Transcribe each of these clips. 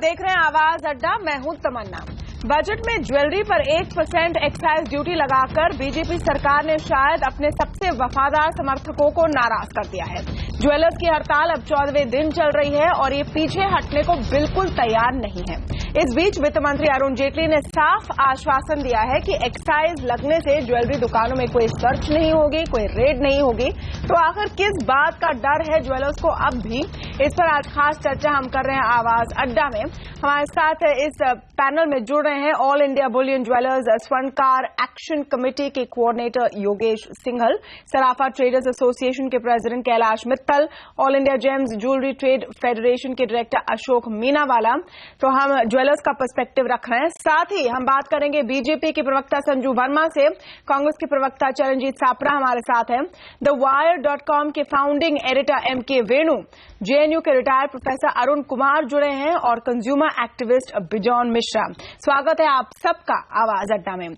देख रहे हैं आवाज अड्डा। मैं हूं तमन्ना। बजट में ज्वेलरी पर 1% एक्साइज ड्यूटी लगाकर बीजेपी सरकार ने शायद अपने सबसे वफादार समर्थकों को नाराज कर दिया है। ज्वेलर्स की हड़ताल अब 14वें दिन चल रही है और ये पीछे हटने को बिल्कुल तैयार नहीं है। इस बीच वित्त मंत्री अरुण जेटली ने साफ आश्वासन दिया है कि एक्साइज लगने से ज्वेलरी दुकानों में कोई सर्च नहीं होगी, कोई रेड नहीं होगी। तो आखिर किस बात का डर है ज्वेलर्स को अब भी? इस पर आज खास चर्चा हम कर रहे हैं आवाज अड्डा में। हमारे साथ इस पैनल में जुड़ रहे हैं ऑल इंडिया बुलियन ज्वेलर्स स्वर्णकार एक्शन कमेटी के कोऑर्डिनेटर योगेश सिंघल, सराफा ट्रेडर्स एसोसिएशन के president Kailash Mittal, all India James jewellery trade federation के डायरेक्टर अशोक मीनावाला। तो हम ज्वेलर्स का पर्सपेक्टिव रख रहे हैं। साथ ही हम बात करेंगे बीजेपी के प्रवक्ता संजू वर्मा से, कांग्रेस के प्रवक्ता चरणजीत सापरा हमारे साथ हैं, द वायर.com के फाउंडिंग एडिटर एमके वेणु, जेएनयू के रिटायर्ड प्रोफेसर अरुण कुमार जुड़े हैं और कंज्यूमर एक्टिविस्ट बिजॉन मिश्रा। स्वागत है आप सबका आवाज अड्डा में।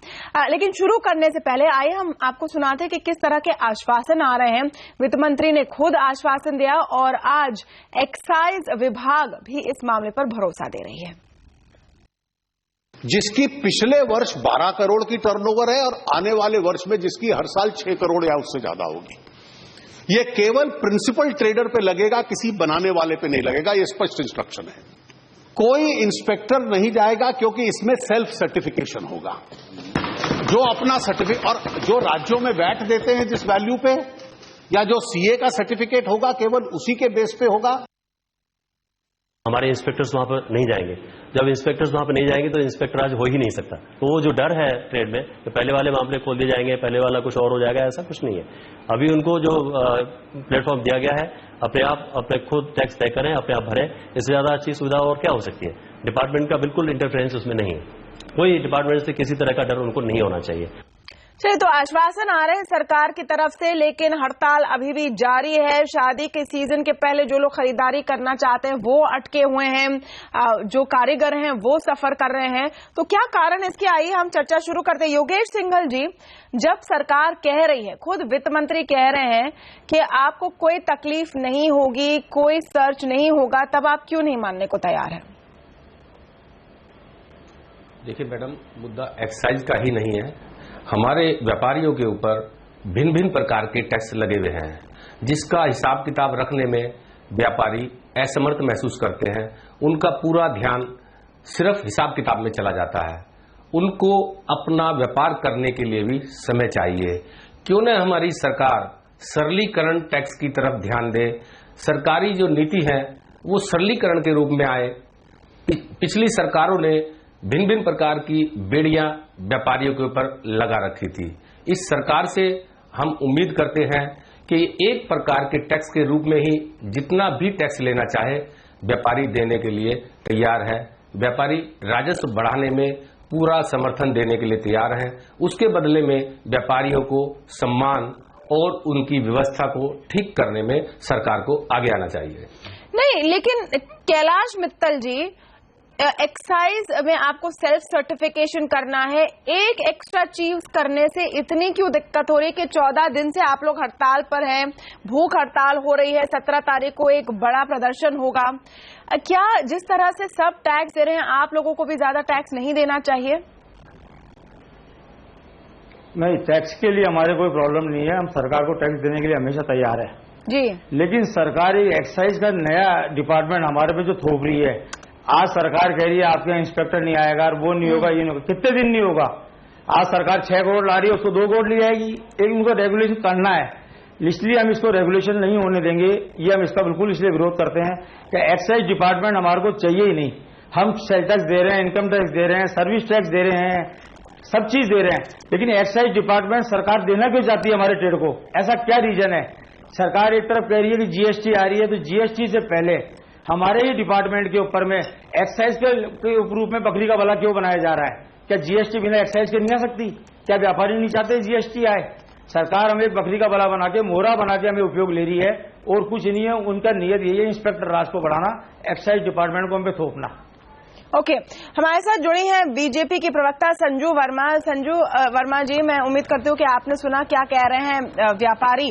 लेकिन शुरू करने से पहले आइए हम आपको सुनाते हैं कि किस तरह के आश्वासन आ रहे हैं। वित्त मंत्री ने खुद आश्वासन दिया और आज एक्साइज विभाग भी इस मामले पर भरोसा दे रही है। जिसकी पिछले वर्ष 12 करोड़ की टर्नओवर है और आने वाले वर्ष में जिसकी हर साल 6 करोड़ या उससे ज्यादा होगी। ये केवल प्रिंसिपल ट्रेडर पे लगेगा, किसी बनाने वाले पे नहीं लगेगा। ये स्पष्ट इंस्ट्रक्शन है। कोई इंस्पेक्टर नहीं जाएगा क्योंकि इसमें सेल्फ सर्टिफिकेशन होगा। जो अपना सर्टिफिकेट और जो राज्यों में वैट देते हैं जिस वैल्यू पे, या जो सीए का सर्टिफिकेट होगा केवल उसी के बेस पे होगा। हमारे इंस्पेक्टर्स वहां पर नहीं जाएंगे। जब इंस्पेक्टर्स वहां पर नहीं जाएंगे तो इंस्पेक्टर आज हो ही नहीं सकता। तो वो जो डर है ट्रेड में कि पहले वाले मामले खोल दिए जाएंगे, पहले वाला कुछ और हो जाएगा, ऐसा कुछ नहीं है। अभी उनको जो प्लेटफॉर्म दिया गया है, अपने आप अपने खुद टैक्स तय करें, अपने आप भरें। इससे ज्यादा अच्छी सुविधा और क्या हो सकती है? डिपार्टमेंट का बिल्कुल इंटरफेरेंस उसमें नहीं है। कोई डिपार्टमेंट से किसी तरह का डर उनको नहीं होना चाहिए। चलिए, तो आश्वासन आ रहे हैं सरकार की तरफ से, लेकिन हड़ताल अभी भी जारी है। शादी के सीजन के पहले जो लोग खरीदारी करना चाहते हैं वो अटके हुए हैं, जो कारीगर हैं वो सफर कर रहे हैं। तो क्या कारण इसकी? आइए हम चर्चा शुरू करते हैं। योगेश सिंघल जी, जब सरकार कह रही है, खुद वित्त मंत्री कह रहे हैं कि आपको कोई तकलीफ नहीं होगी, कोई सर्च नहीं होगा, तब आप क्यों नहीं मानने को तैयार है? देखिए मैडम, मुद्दा एक्साइज का ही नहीं है। हमारे व्यापारियों के ऊपर भिन्न भिन्न प्रकार के टैक्स लगे हुए हैं, जिसका हिसाब किताब रखने में व्यापारी असमर्थ महसूस करते हैं। उनका पूरा ध्यान सिर्फ हिसाब किताब में चला जाता है। उनको अपना व्यापार करने के लिए भी समय चाहिए। क्यों न हमारी सरकार सरलीकरण टैक्स की तरफ ध्यान दे। सरकारी जो नीति है वो सरलीकरण के रूप में आए। पिछली सरकारों ने भिन्न भिन्न प्रकार की बेड़ियां व्यापारियों के ऊपर लगा रखी थी। इस सरकार से हम उम्मीद करते हैं कि एक प्रकार के टैक्स के रूप में ही जितना भी टैक्स लेना चाहे व्यापारी देने के लिए तैयार है। व्यापारी राजस्व बढ़ाने में पूरा समर्थन देने के लिए तैयार हैं। उसके बदले में व्यापारियों को सम्मान और उनकी व्यवस्था को ठीक करने में सरकार को आगे आना चाहिए। नहीं, लेकिन कैलाश मित्तल जी, एक्साइज में आपको सेल्फ सर्टिफिकेशन करना है। एक एक्स्ट्रा चीज करने से इतनी क्यों दिक्कत हो रही है कि 14 दिन से आप लोग हड़ताल पर हैं, भूख हड़ताल हो रही है, 17 तारीख को एक बड़ा प्रदर्शन होगा। क्या जिस तरह से सब टैक्स दे रहे हैं, आप लोगों को भी ज्यादा टैक्स नहीं देना चाहिए? नहीं, टैक्स के लिए हमारे कोई प्रॉब्लम नहीं है। हम सरकार को टैक्स देने के लिए हमेशा तैयार है जी। लेकिन सरकारी एक्साइज का नया डिपार्टमेंट हमारे पे जो थोप रही है, आज सरकार कह रही है आपके यहाँ इंस्पेक्टर नहीं आएगा, वो नहीं होगा, ये नहीं होगा। कितने दिन नहीं होगा? आज सरकार 6 करोड़ ला रही है, उसको 2 करोड़ ले जाएगी। एक उनको रेगुलेशन करना है, इसलिए हम इसको रेगुलेशन नहीं होने देंगे। ये हम इसका बिल्कुल इसलिए विरोध करते हैं कि एक्साइज डिपार्टमेंट हमारे को चाहिए ही नहीं। हम सेल टैक्स दे रहे हैं, इनकम टैक्स दे रहे हैं, सर्विस टैक्स दे रहे हैं, सब चीज दे रहे हैं, लेकिन एक्साइज डिपार्टमेंट सरकार देना क्यों चाहती है हमारे ट्रेड को? ऐसा क्या रीजन है? सरकार एक तरफ कह रही है कि जीएसटी आ रही है, तो जीएसटी से पहले हमारे ही डिपार्टमेंट के ऊपर में एक्साइज के रूप में बकरी का भला क्यों बनाया जा रहा है? क्या जीएसटी बिना एक्साइज के नहीं आ सकती? क्या व्यापारी नहीं चाहते जीएसटी आए? सरकार हमें बकरी का भला बना के, मोहरा बना के हमें उपयोग ले रही है और कुछ नहीं है। उनका नियत यही है इंस्पेक्टर राज को बढ़ाना, एक्साइज डिपार्टमेंट को हम पे थोपना। ओके, हमारे साथ जुड़ी हैं बीजेपी की प्रवक्ता संजू वर्मा। संजू वर्मा जी, मैं उम्मीद करती हूँ कि आपने सुना क्या कह रहे हैं व्यापारी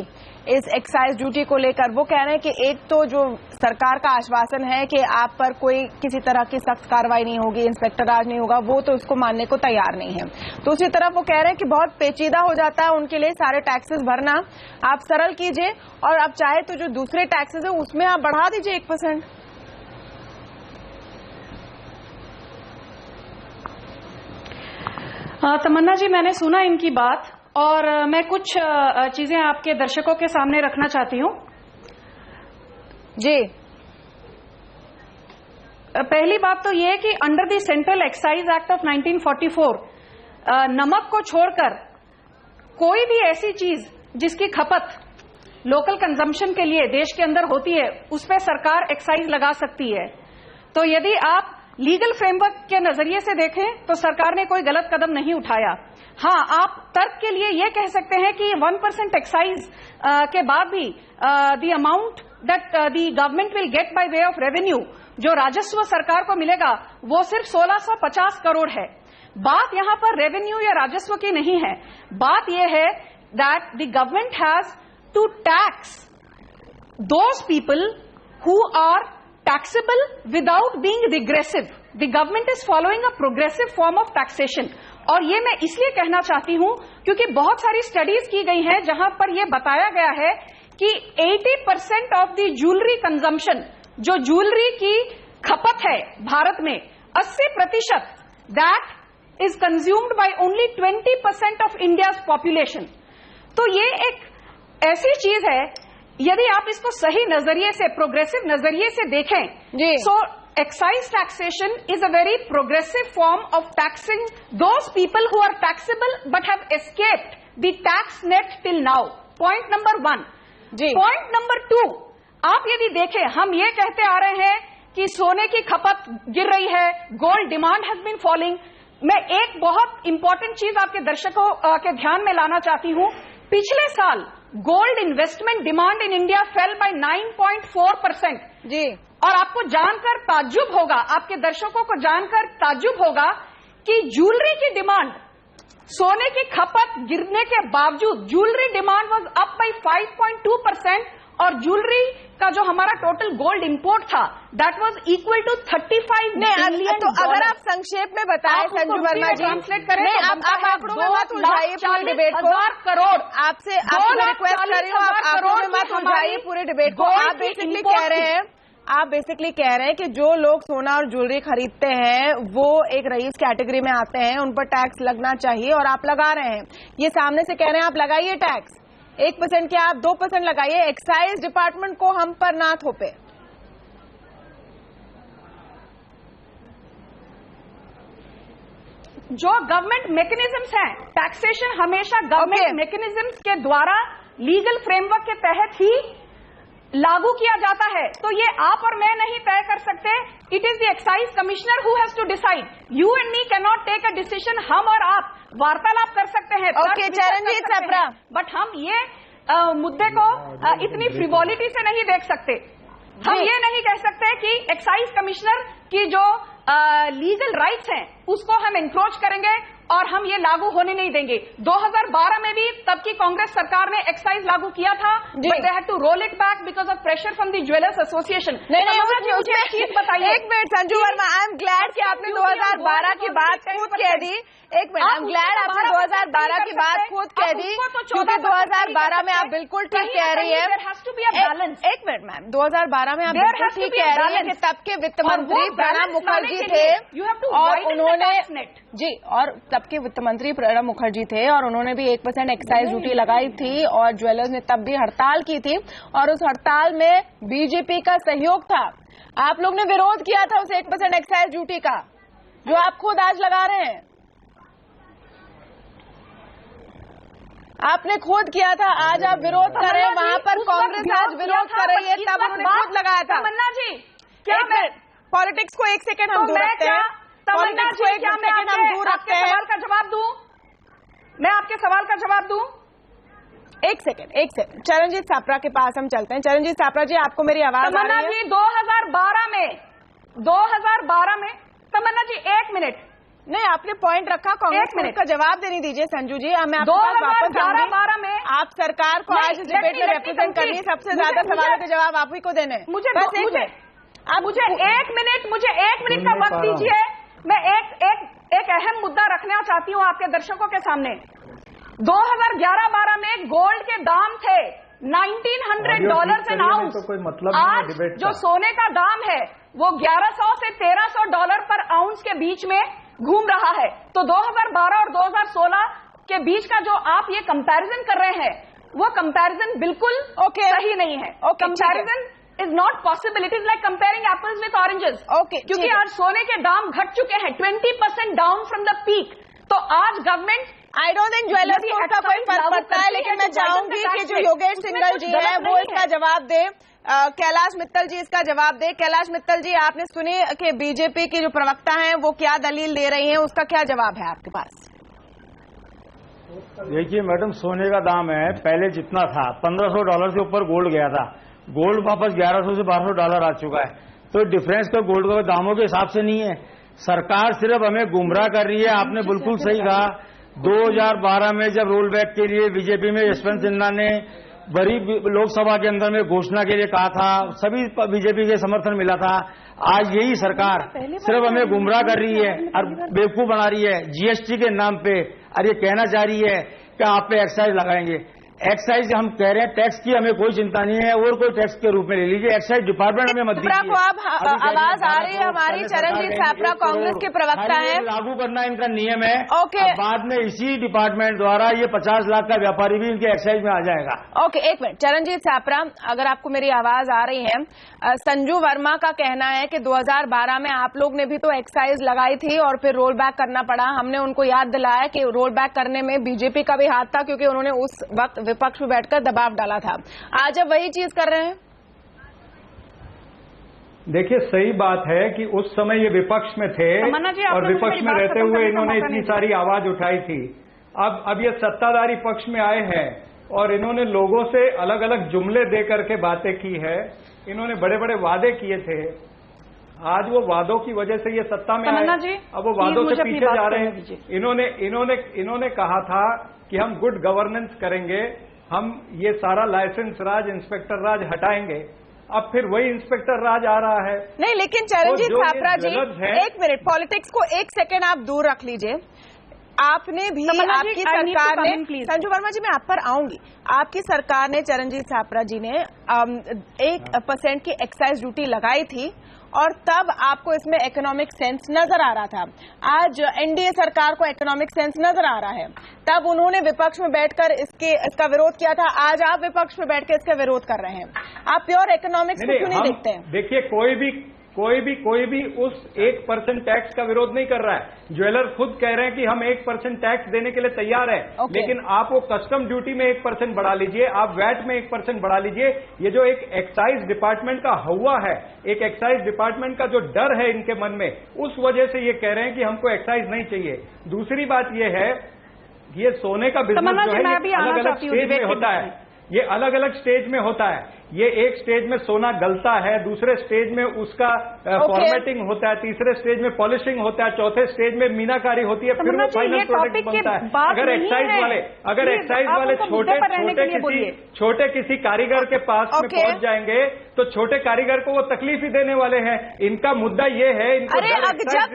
इस एक्साइज ड्यूटी को लेकर। वो कह रहे हैं कि एक तो जो सरकार का आश्वासन है कि आप पर कोई किसी तरह की सख्त कार्रवाई नहीं होगी, इंस्पेक्टर राज नहीं होगा, वो तो उसको मानने को तैयार नहीं है। दूसरी तरफ वो कह रहे हैं कि बहुत पेचीदा हो जाता है उनके लिए सारे टैक्सेस भरना, आप सरल कीजिए और आप चाहे तो जो दूसरे टैक्सेस है उसमें आप बढ़ा दीजिए 1%। तमन्ना जी, मैंने सुना इनकी बात और मैं कुछ चीजें आपके दर्शकों के सामने रखना चाहती हूँ। जी, पहली बात तो ये कि under the central excise act of 1944 नमक को छोड़कर कोई भी ऐसी चीज जिसकी खपत लोकल कंजम्पशन के लिए देश के अंदर होती है उस पर सरकार एक्साइज लगा सकती है। तो यदि आप लीगल फ्रेमवर्क के नजरिए से देखें तो सरकार ने कोई गलत कदम नहीं उठाया। हाँ, आप तर्क के लिए यह कह सकते हैं कि 1% एक्साइज के बाद भी the amount that the government will get by way of revenue, जो राजस्व सरकार को मिलेगा, वो सिर्फ 1650 करोड़ है। बात यहां पर रेवेन्यू या राजस्व की नहीं है, बात यह है that the government has to tax those people who are taxable without being regressive. The government is following a progressive form of taxation. और ये मैं इसलिए कहना चाहती हूं क्योंकि बहुत सारी स्टडीज की गई हैं जहां पर यह बताया गया है कि 80% ऑफ द ज्वेलरी कंजम्पशन, जो ज्वेलरी की खपत है भारत में, 80% that is consumed by only 20% of India's population. तो ये एक ऐसी चीज है, यदि आप इसको सही नजरिए से, प्रोग्रेसिव नजरिए से देखें, so excise taxation is a very progressive form of taxing those people who are taxable but have escaped the tax net till now. Point number 1। Point number 2, आप यदि देखें, हम ये कहते आ रहे हैं कि सोने की खपत गिर रही है, gold demand has been falling. मैं एक बहुत इंपॉर्टेंट चीज आपके दर्शकों के ध्यान में लाना चाहती हूं। पिछले साल gold investment demand in India fell by 9.4%। जी, और आपको जानकर ताज्जुब होगा, आपके दर्शकों को जानकर ताज्जुब होगा कि ज्वेलरी की डिमांड, सोने की खपत गिरने के बावजूद jewellery demand was up by 5.2% और ज्वेलरी का जो हमारा टोटल गोल्ड इंपोर्ट था that was equal to 35 billion. तो अगर आप संक्षेप में बताएं संजू वर्मा जी, ट्रांसलेट करें, आप आंकड़ों में मत उलझाइए पूरे डिबेट को। करोड़ आपसे रिक्वेस्ट कर रही हूँ, आप आंकड़ों में मत उलझाइए पूरे डिबेट को। आप बेसिकली कह रहे हैं कि जो लोग सोना और ज्वेलरी खरीदते हैं वो एक रईस कैटेगरी में आते हैं, उन पर टैक्स लगना चाहिए और आप लगा रहे हैं। ये सामने से कह रहे हैं आप लगाइए टैक्स, 1% क्या आप 2% लगाइए, एक्साइज डिपार्टमेंट को हम पर ना थोपे। जो गवर्नमेंट मैकेनिज्म्स हैं, टैक्सेशन हमेशा गवर्नमेंट मैकेनिज्म्स के द्वारा लीगल फ्रेमवर्क के तहत ही लागू किया जाता है। तो ये आप और मैं नहीं तय कर सकते, it is the excise commissioner who has to decide. You and me can not take a decision. हम और आप वार्तालाप कर सकते हैं, चरणजीत सप्रा, बट हम ये मुद्दे को इतनी फ्रिवोलिटी से नहीं देख सकते। हम ये नहीं कह सकते कि एक्साइज कमिश्नर की जो लीगल राइट्स हैं उसको हम एनक्रोच करेंगे और हम ये लागू होने नहीं देंगे। 2012 में भी तब की कांग्रेस सरकार ने एक्साइज लागू किया था, but they had to roll it back because of pressure from the jewellers association. नहीं, चीज बताइए। एक minute Sanju Verma, I am glad कि आपने 2012 की बात खुद कह दी। एक मिनट, आई एम ग्लैड आपने 2012 की बात खुद कह दी, क्योंकि 2012 में आप बिल्कुल ठीक कह रही है। एक मिनट मैम, 2012 में आप बिल्कुल ठीक कह रही है कि तब के वित्त मंत्री प्रणब मुखर्जी थे और उन्होंने जी, और तब के वित्त मंत्री प्रणब मुखर्जी थे और उन्होंने भी 1% एक्साइज ड्यूटी लगाई थी और ज्वेलर्स ने तब भी हड़ताल की थी और उस हड़ताल में बीजेपी का सहयोग था। आप लोग ने विरोध किया था उस 1% एक्साइज ड्यूटी का, जो आप खुद आज लगा रहे हैं। आपने खुद किया था, आज आप विरोध कर रहे हैं। वहां पर कांग्रेस आज विरोध कर रही है, तब उन्होंने खुद लगाया था। तमन्ना जी, क्या पॉलिटिक्स को एक सेकंड हम दूर रखते हैं, पॉलिटिक्स को एक सेकंड हम दूर रखते हैं। सवाल का जवाब दूं मैं, आपके सवाल का जवाब दूं? एक सेकंड चरणजीत सापरा के पास हम चलते हैं। चरणजीत सापरा जी, आपको मेरी आवाज आ रही है? जी, 2012 में तमन्ना जी 1 मिनट। नहीं, आपने पॉइंट रखा, कांग्रेस में इसका जवाब देने दीजिए संजू जी। मैं 2011-12 में आप सरकार को आज इस डिबेट में रिप्रेजेंट करनी, सबसे ज्यादा सवालों के जवाब आप ही को देने। मुझे 1 मिनट का वक्त दीजिए। मैं एक अहम मुद्दा रखना चाहती हूँ आपके दर्शकों के सामने। 2011-12 में गोल्ड के दाम थे $1900 एन आउंस। आज जो सोने का दाम है वो $1100 से $1300 पर आउंस के बीच में घूम रहा है। तो 2012 और 2016 के बीच का जो आप ये कंपैरिजन कर रहे हैं वो कंपैरिजन बिल्कुल सही नहीं है। Comparison is not possible. It is like comparing apples with oranges. क्योंकि आज सोने के दाम घट चुके हैं 20% डाउन फ्रॉम द पीक। तो आज government, I don't think jewellers को उसका कोई फर्क पड़ता है, लेकिन मैं चाहूंगी कि जो योगेश सिंघल जी है वो इसका जवाब दे। कैलाश मित्तल जी इसका जवाब दे। कैलाश मित्तल जी, आपने सुनी कि बीजेपी की जो प्रवक्ता हैं वो क्या दलील दे रही हैं, उसका क्या जवाब है आपके पास? देखिए मैडम, सोने का दाम है पहले जितना था $1500 से ऊपर गोल्ड गया था, गोल्ड वापस $1100 से $1200 आ चुका है। तो डिफरेंस तो गोल्ड के दामों के हिसाब से नहीं है। सरकार सिर्फ हमें गुमराह कर रही है। आपने बिल्कुल सही कहा, 2012 में जब रोल बैक के लिए बीजेपी में यशवंत सिन्हा ने बड़ी लोकसभा के अंदर में घोषणा के लिए कहा था, सभी बीजेपी के समर्थन मिला था। आज यही सरकार सिर्फ हमें गुमराह कर रही है और बेवकूफ बना रही है जीएसटी के नाम पे, और ये कहना चाह रही है कि आप पे एक्साइज लगाएंगे। एक्साइज हम कह रहे हैं, टैक्स की हमें कोई चिंता नहीं है, और कोई टैक्स के रूप में ले लीजिए, एक्साइज डिपार्टमेंट में मत दीजिए। को अब आवाज आ रही है हमारी, चरणजीत छापरा कांग्रेस के प्रवक्ता है। लागू करना इनका नियम है। ओके, बाद में इसी डिपार्टमेंट द्वारा ये 50 लाख का व्यापारी भी इनके एक्साइज में आ जाएगा। ओके, 1 मिनट चरणजीत छापरा, अगर आपको मेरी आवाज आ रही है। संजू वर्मा का कहना है कि 2012 में आप लोग ने भी तो एक्साइज लगाई थी और फिर रोल बैक करना पड़ा। हमने उनको याद दिलाया कि रोल बैक करने में बीजेपी का भी हाथ था, क्योंकि उन्होंने उस वक्त विपक्ष में बैठकर दबाव डाला था। आज अब वही चीज कर रहे हैं। देखिए, सही बात है कि उस समय ये विपक्ष में थे और विपक्ष में रहते हुए इन्होंने इतनी सारी आवाज उठाई थी। अब ये सत्ताधारी पक्ष में आए हैं और इन्होंने लोगों से अलग अलग जुमले दे करके बातें की है। इन्होंने बड़े बड़े वादे किए थे, आज वो वादों की वजह से ये सत्ता में आए, अब वो वादों से पीछे जा रहे हैं। इन्होंने कहा था कि हम गुड गवर्नेंस करेंगे, हम ये सारा लाइसेंस राज, इंस्पेक्टर राज हटाएंगे। अब फिर वही इंस्पेक्टर राज आ रहा है। नहीं, लेकिन चरणजीत छापरा जी 1 मिनट, पॉलिटिक्स को 1 सेकेंड आप दूर रख लीजिए। आपने भी, आपकी सरकार ने, संजू वर्मा जी मैं आप पर आऊंगी, आपकी सरकार ने, चरणजीत छापरा जी ने 1% की एक्साइज ड्यूटी लगाई थी और तब आपको इसमें इकोनॉमिक सेंस नजर आ रहा था। आज एनडीए सरकार को इकोनॉमिक सेंस नजर आ रहा है। तब उन्होंने विपक्ष में बैठकर इसका विरोध किया था, आज आप विपक्ष में बैठकर इसका विरोध कर रहे हैं। आप प्योर इकोनॉमिक्स को क्यों नहीं देखते हैं? देखिए, कोई भी उस 1% टैक्स का विरोध नहीं कर रहा है। ज्वेलर खुद कह रहे हैं कि हम 1% टैक्स देने के लिए तैयार है। लेकिन आप वो कस्टम ड्यूटी में 1% बढ़ा लीजिए, आप वैट में 1% बढ़ा लीजिए। ये जो एक एक्साइज डिपार्टमेंट का हवा है, एक एक्साइज डिपार्टमेंट का जो डर है इनके मन में, उस वजह से ये कह रहे हैं कि हमको एक्साइज नहीं चाहिए। दूसरी बात ये है, ये सोने का बिजनेस जो है अलग अलग स्टेज में होता है, ये अलग अलग स्टेज में होता है। ये एक स्टेज में सोना गलता है, दूसरे स्टेज में उसका फॉर्मेटिंग होता है, तीसरे स्टेज में पॉलिशिंग होता है, चौथे स्टेज में मीनाकारी होती है, फिर वो फाइनल प्रोडक्ट बनता है। अगर एक्साइज वाले छोटे किसी कारीगर के पास में पहुंच जाएंगे तो छोटे कारीगर को वो तकलीफ ही देने वाले हैं। इनका मुद्दा ये है, अरे अब जब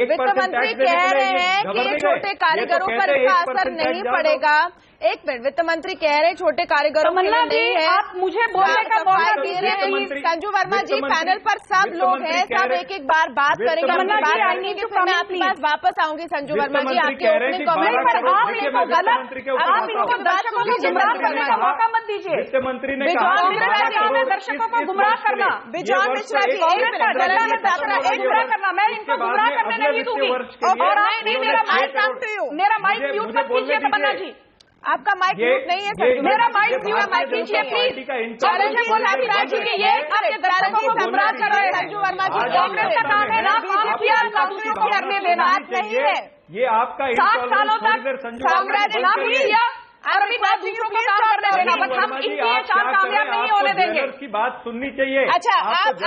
वित्त मंत्री कह रहे हैं कि छोटे कारीगरों पर इसका असर नहीं पड़ेगा, 1 मिनट, वित्त मंत्री कह रहे हैं छोटे कारीगरों के लिए नहीं है, आप मुझे बोलने का मौका दे रहे हैं। संजू वर्मा जी, पैनल पर सब लोग हैं, सब एक बार बात करेंगे। मैं आपके पास वापस आऊंगी संजू वर्मा जी, आपके ओपनिंग कमेंट पर। आप इनको दर्शकों को गुमराह करने का मौका मत दीजिए। वित्त मंत्री ने दर्शकों को गुमराह करना, बिजॉन मिश्रा जी, गुमराह करना, मैं इनको गुमराह करने नहीं दूंगी। और आप नहीं, मेरा माइक म्यूट मत कीजिए तमन्ना जी, आपका माइक म्यूट नहीं है सर, मेरा माइक म्यूट मत कीजिए प्लीज। ये आपके दर्शकों को गुमराह कर रहे हैं। संजू वर्मा जी, कांग्रेस का काम है ना काम किया, दूसरों को करने देना नहीं है। ये आपका 7 सालों तक कांग्रेस ने ना किया, और अभी मैं दूसरों को काम करने देना, बट हम इनकी ये चाल कामयाब नहीं होने देंगे। की बात सुननी चाहिए। अच्छा,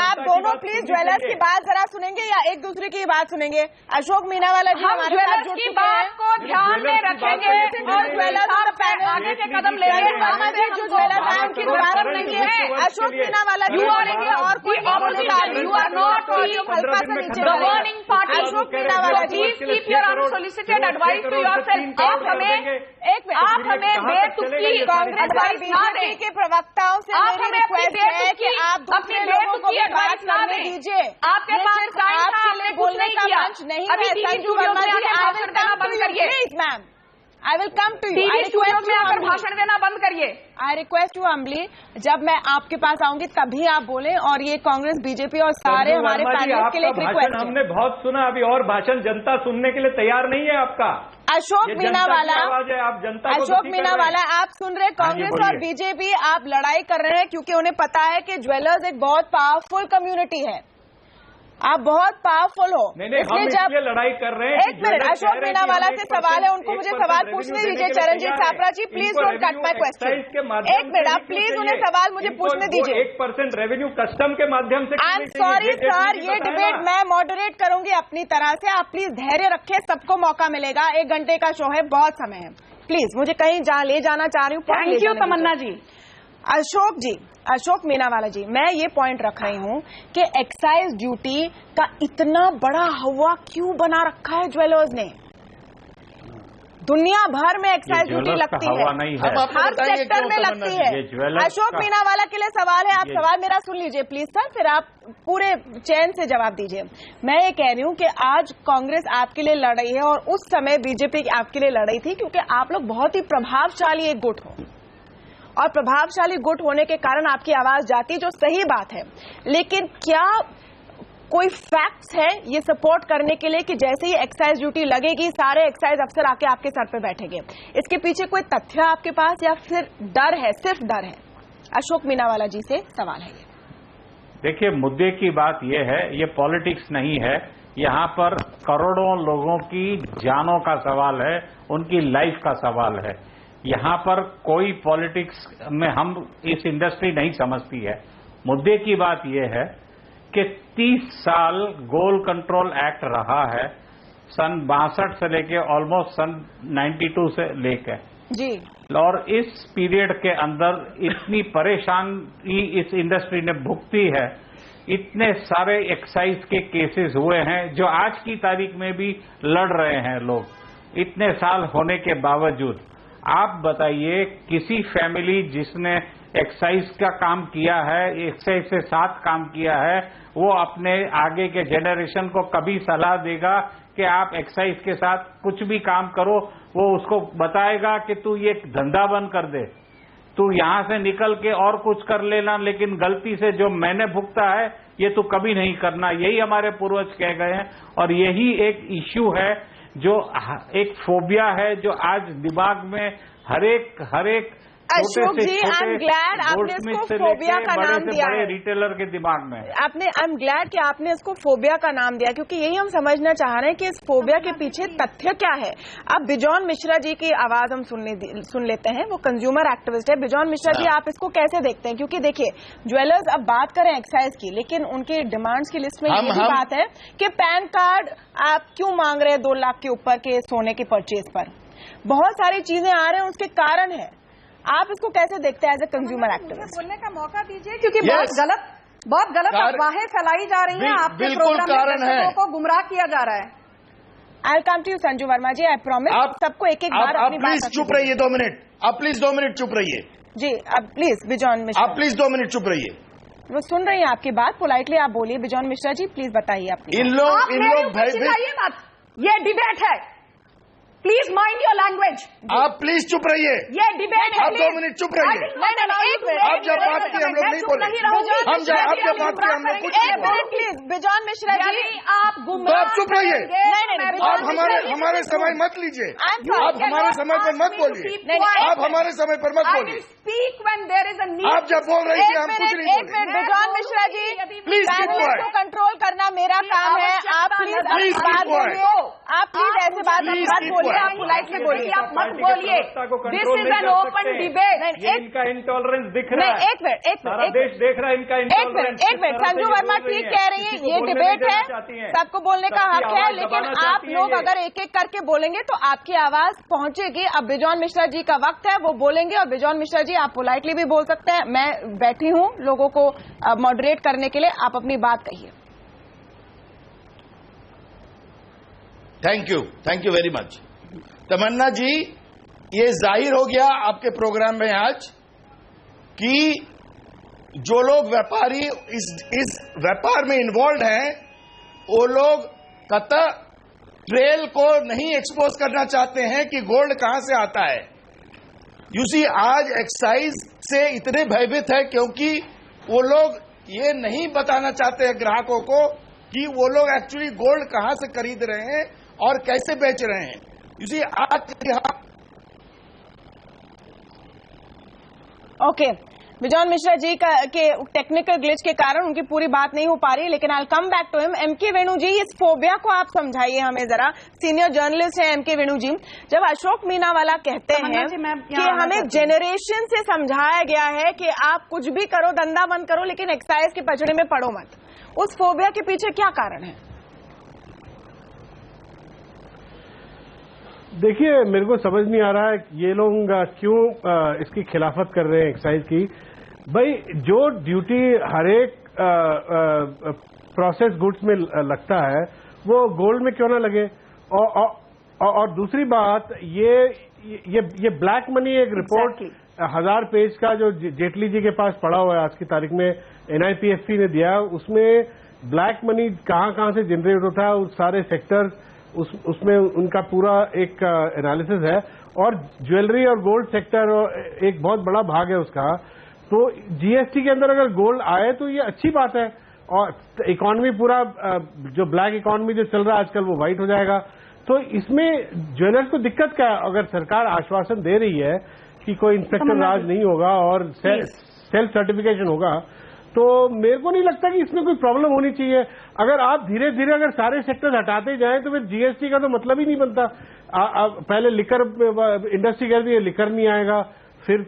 आप दोनों प्लीज ज्वेलर्स की बात जरा सुनेंगे या एक दूसरे की बात सुनेंगे? अशोक मीनावाला जी हम ज्वेलर्स की बात को ध्यान में रखेंगे और ज्वेलर्स आगे के कदम लेंगे। जो ज्वेलर्स हैं उनकी बात नहीं है। अशोक मीनावाला जी और कोई यू आर नॉट हल्का सा नीचे governing party. Ashok Meenawala ji, keep your unsolicited advice to yourself. आप हमें बेतुकी कांग्रेस एडवाइस ना दें। के प्रवक्ताओं से आप हमें रिक्वेस्ट है कि आप अपने बेतुकी एडवाइस ना दें। दीजिए। आपके पास टाइम था, आपने कुछ नहीं किया। अभी टीवी स्टूडियो में आकर भाषण देना बंद करिए। Please ma'am, I will come to you. TV studio में आकर भाषण देना बंद करिए। आई रिक्वेस्ट यू हम्बली, जब मैं आपके पास आऊंगी तभी आप बोलें। और ये कांग्रेस, बीजेपी और सारे हमारे पैनल के लिए रिक्वेस्ट। हमने बहुत सुना, अभी और भाषण जनता सुनने के लिए तैयार नहीं है आपका। अशोक मीनावाला, आप जनता अशोक मीनावाला, आप सुन रहे कांग्रेस और बीजेपी आप लड़ाई कर रहे हैं क्योंकि उन्हें पता है कि ज्वेलर्स एक बहुत पावरफुल कम्युनिटी है। आप बहुत पावरफुल हो। इसलिए जब लड़ाई कर रहे हैं। एक मिनट, अशोक मीनावाला से सवाल है, उनको मुझे सवाल पूछने दीजिए। Charanjit Chhapra ji, please don't cut my question. एक मिनट, आप प्लीज उन्हें सवाल मुझे पूछने दीजिए। 1% रेवेन्यू कस्टम के माध्यम से। आई एम सॉरी सर, ये डिबेट मैं मॉडरेट करूंगी अपनी तरह से। आप प्लीज धैर्य रखें, सबको मौका मिलेगा। 1 घंटे का शो है, बहुत समय है। प्लीज, मुझे कहीं ले जाना चाह रही हूँ। थैंक यू तमन्ना जी। अशोक जी, अशोक मीनावाला जी, मैं ये पॉइंट रख रही हूं कि एक्साइज ड्यूटी का इतना बड़ा हवा क्यों बना रखा है ज्वेलर्स ने? दुनिया भर में एक्साइज ड्यूटी लगती है, हर सेक्टर में लगती है। अशोक मीनावाला के लिए सवाल है, आप सवाल मेरा सुन लीजिए प्लीज सर, फिर आप पूरे चैन से जवाब दीजिए। मैं ये कह रही हूं कि आज कांग्रेस आपके लिए लड़ रही है और उस समय बीजेपी आपके लिए लड़ रही थी क्योंकि आप लोग बहुत ही प्रभावशाली एक गुट हो और प्रभावशाली गुट होने के कारण आपकी आवाज जाती, जो सही बात है। लेकिन क्या कोई फैक्ट्स है ये सपोर्ट करने के लिए कि जैसे ही एक्साइज ड्यूटी लगेगी सारे एक्साइज अफसर आके आपके सर पे बैठेंगे? इसके पीछे कोई तथ्य आपके पास या फिर डर है, सिर्फ डर है? अशोक मीनावाला जी से सवाल है ये। देखिए, मुद्दे की बात यह है, ये पॉलिटिक्स नहीं है। यहाँ पर करोड़ों लोगों की जानों का सवाल है, उनकी लाइफ का सवाल है। यहाँ पर कोई पॉलिटिक्स में हम इस इंडस्ट्री नहीं समझती है। मुद्दे की बात यह है कि 30 साल गोल कंट्रोल एक्ट रहा है, सन 62 से लेके ऑलमोस्ट सन 92 से लेके जी, और इस पीरियड के अंदर इतनी परेशानी इस इंडस्ट्री ने भुगती है। इतने सारे एक्साइज के केसेस हुए हैं जो आज की तारीख में भी लड़ रहे हैं लोग, इतने साल होने के बावजूद। आप बताइए, किसी फैमिली जिसने एक्साइज का काम किया है, एक्साइज से साथ काम किया है, वो अपने आगे के जनरेशन को कभी सलाह देगा कि आप एक्साइज के साथ कुछ भी काम करो? वो उसको बताएगा कि तू ये धंधा बंद कर दे, तू यहां से निकल के और कुछ कर लेना, लेकिन गलती से जो मैंने भुगता है ये तू कभी नहीं करना। यही हमारे पूर्वज कह गए हैं और यही एक इश्यू है, जो एक फोबिया है जो आज दिमाग में हर एक अशोक जी, आई एम ग्लैड आपने इसको फोबिया का नाम दिया है। रिटेलर के दिमाग में आपने, आई एम ग्लैड कि आपने इसको फोबिया का नाम दिया, क्योंकि यही हम समझना चाह रहे हैं कि इस फोबिया के पीछे तथ्य क्या है। अब बिजॉन मिश्रा जी की आवाज हम सुन लेते हैं, वो कंज्यूमर एक्टिविस्ट है। बिजॉन मिश्रा जी, आप इसको कैसे देखते हैं? क्योंकि देखिए, ज्वेलर्स अब बात करें एक्साइज की, लेकिन उनकी डिमांड्स की लिस्ट में ये भी बात है कि पैन कार्ड आप क्यों मांग रहे हैं 2 लाख के ऊपर के सोने के परचेज पर? बहुत सारी चीजें आ रहे हैं, उसके कारण है। आप इसको कैसे देखते हैं एज ए कंज्यूमर एक्टिविस्ट? बोलने का मौका दीजिए, क्योंकि बहुत गलत अफवाहें फैलाई जा रही हैं। आपके प्रोग्राम में दर्शकों को गुमराह किया जा रहा है। I will come to you Sanju Verma ji, I promise. सबको एक एक बार अपनी बात। प्लीज चुप रहिए 2 मिनट, आप प्लीज 2 मिनट चुप रहिए जी। अब प्लीज बिजॉन मिश्रा, आप प्लीज 2 मिनट चुप रहिए। वो सुन रही हैं आपकी बात, पोलाइटली आप बोलिए। बिजॉन मिश्रा जी, प्लीज बताइए अपनी। इन लोग ये डिबेट है, प्लीज माइंड योर लैंग्वेज। आप प्लीज चुप रहिए, ये डिबेट है। आप 2 मिनट चुप रहिए। आप जब बात की हम लोग नहीं बोले, हम जब आप जब बात की हम लोग कुछ नहीं बोले। प्लीज बिजॉन मिश्रा जी, आप तो आप चुप रहिए। आप हमारे समय मत लीजिए, आप हमारे समय पर मत बोलिए, आप हमारे समय पर मत बोलिए। Speak when there is a need. आप जब बोल रही थी हम कुछ नहीं बोले। बिजॉन मिश्रा जी, प्लीज पैनल को कंट्रोल करना मेरा काम है। आप प्लीज अपनी बात बोलिए, आप प्लीज ऐसे बात बोलिए। आप पोलाइटली बोलिए, आप मत बोलिए। This is an open debate. इनका इंटॉलरेंस दिख रहा है, एक मिनट सारा देश देख रहा है इनका इंटॉलरेंस। एक मिनट, संजू वर्मा ठीक कह रही है, ये डिबेट है, सबको बोलने का हक है, लेकिन आप लोग अगर एक एक करके बोलेंगे तो आपकी आवाज पहुंचेगी। अब बिजॉन मिश्रा जी का वक्त है, वो बोलेंगे, और बिजॉन मिश्रा जी आप पोलाइटली भी बोल सकते हैं। मैं बैठी हूं लोगों को मॉडरेट करने के लिए, आप अपनी बात कहिए। Thank you very much. Tamanna ji, ये जाहिर हो गया आपके प्रोग्राम में आज कि जो लोग व्यापारी इस व्यापार में इन्वॉल्व हैं, वो लोग कतई ट्रेल को नहीं एक्सपोज करना चाहते हैं कि गोल्ड कहां से आता है। यू सी, आज एक्साइज से इतने भयभीत है क्योंकि वो लोग ये नहीं बताना चाहते हैं ग्राहकों को कि वो लोग एक्चुअली गोल्ड कहां से खरीद रहे हैं और कैसे बेच रहे हैं। यू सी, आज ओके, बिजॉन मिश्रा जी के टेक्निकल ग्लिच के कारण उनकी पूरी बात नहीं हो पा रही, लेकिन I come back to him. MK Venu ji, इस फोबिया को आप समझाइए हमें जरा, सीनियर जर्नलिस्ट हैं एमके वेणु जी। जब अशोक मीनावाला कहते हैं कि हमें जेनरेशन से समझाया गया है कि आप कुछ भी करो, धंधा बंद करो, लेकिन एक्साइज के पचड़े में पड़ो मत, उस फोबिया के पीछे क्या कारण है? देखिए, मेरे को समझ नहीं आ रहा है ये लोग क्यों इसकी खिलाफत कर रहे हैं एक्साइज की। भाई, जो ड्यूटी हर एक प्रोसेस गुड्स में लगता है वो गोल्ड में क्यों ना लगे। और दूसरी बात, ये ब्लैक मनी, एक रिपोर्ट 1000 पेज का जो जेटली जी के पास पड़ा हुआ है आज की तारीख में, NIPFC ने दिया, उसमें ब्लैक मनी कहां से जनरेट होता है, उस सारे सेक्टर उसमें उनका पूरा एक एनालिसिस है। और ज्वेलरी और गोल्ड सेक्टर एक बहुत बड़ा भाग है उसका। तो GST के अंदर अगर गोल्ड आए तो ये अच्छी बात है, और इकोनॉमी पूरा जो ब्लैक इकोनॉमी जो चल रहा है आजकल वो वाइट हो जाएगा। तो इसमें ज्वेलर्स को दिक्कत क्या है? अगर सरकार आश्वासन दे रही है कि कोई इंस्पेक्टर राज नहीं होगा और सेल्फ सर्टिफिकेशन होगा, तो मेरे को नहीं लगता कि इसमें कोई प्रॉब्लम होनी चाहिए। अगर आप धीरे धीरे अगर सारे सेक्टर हटाते जाएं तो फिर GST का तो मतलब ही नहीं बनता। पहले लिकर इंडस्ट्री कह रही है लिकर नहीं आएगा, फिर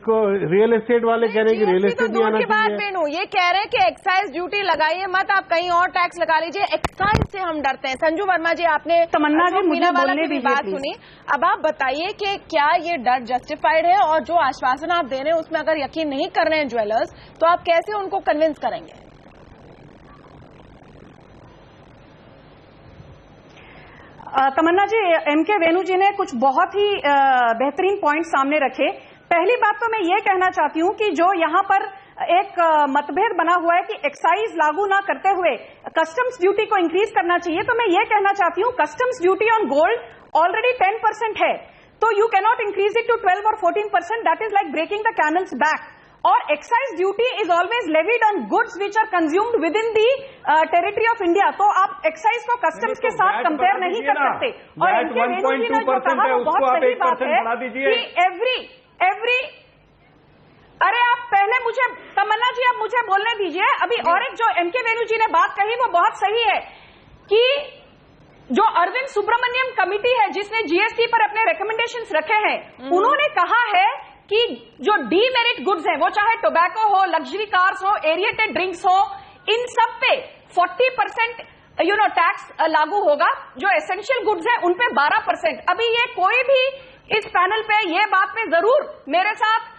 रियल एस्टेट वाले कह रहे हैं कि रियल एस्टेट नहीं आना चाहिए। ये कह रहे हैं कि एक्साइज ड्यूटी लगाइए मत, आप कहीं और टैक्स लगा लीजिए, एक्साइज से हम डरते हैं। संजू वर्मा जी, आपने तमन्ना जी मुझे बोलने की बात सुनी, अब आप बताइए कि क्या ये डर जस्टिफाइड है, और जो आश्वासन आप दे रहे हैं उसमें अगर यकीन नहीं कर रहे हैं ज्वेलर्स, तो आप कैसे उनको कन्विंस करेंगे? तमन्ना जी, एमके वेणु जी ने कुछ बहुत ही बेहतरीन पॉइंट सामने रखे। पहली बात तो मैं ये कहना चाहती हूं कि जो यहां पर एक मतभेद बना हुआ है कि एक्साइज लागू ना करते हुए कस्टम्स ड्यूटी को इंक्रीज करना चाहिए, तो मैं ये कहना चाहती हूं customs duty on gold already 10% है, तो you cannot increase it to 12 और 14%, that is like breaking the camel's back. और excise duty is always levied on goods which are consumed within the territory of India, तो आप excise को customs के साथ compare नहीं कर सकते। और इनके वेणु जी ने जो कहा वो बहुत सही बात है कि एवरी अरे आप पहले मुझे, तमन्ना जी आप मुझे बोलने दीजिए अभी। और एक जो एमके वेणु जी ने बात कही वो बहुत सही है कि जो अरविंद सुब्रमण्यम कमिटी है जिसने GST पर अपने रिकमेंडेशंस रखे हैं, उन्होंने कहा है कि जो डीमेरिट गुड्स हैं, वो चाहे टोबैको हो, लग्जरी कार्स हो, एरिएटेड ड्रिंक्स हो, इन सब पे 40% टैक्स लागू होगा। जो एसेंशियल गुड्स हैं उन पे 12%। अभी ये कोई भी इस पैनल पे ये बात पे जरूर मेरे साथ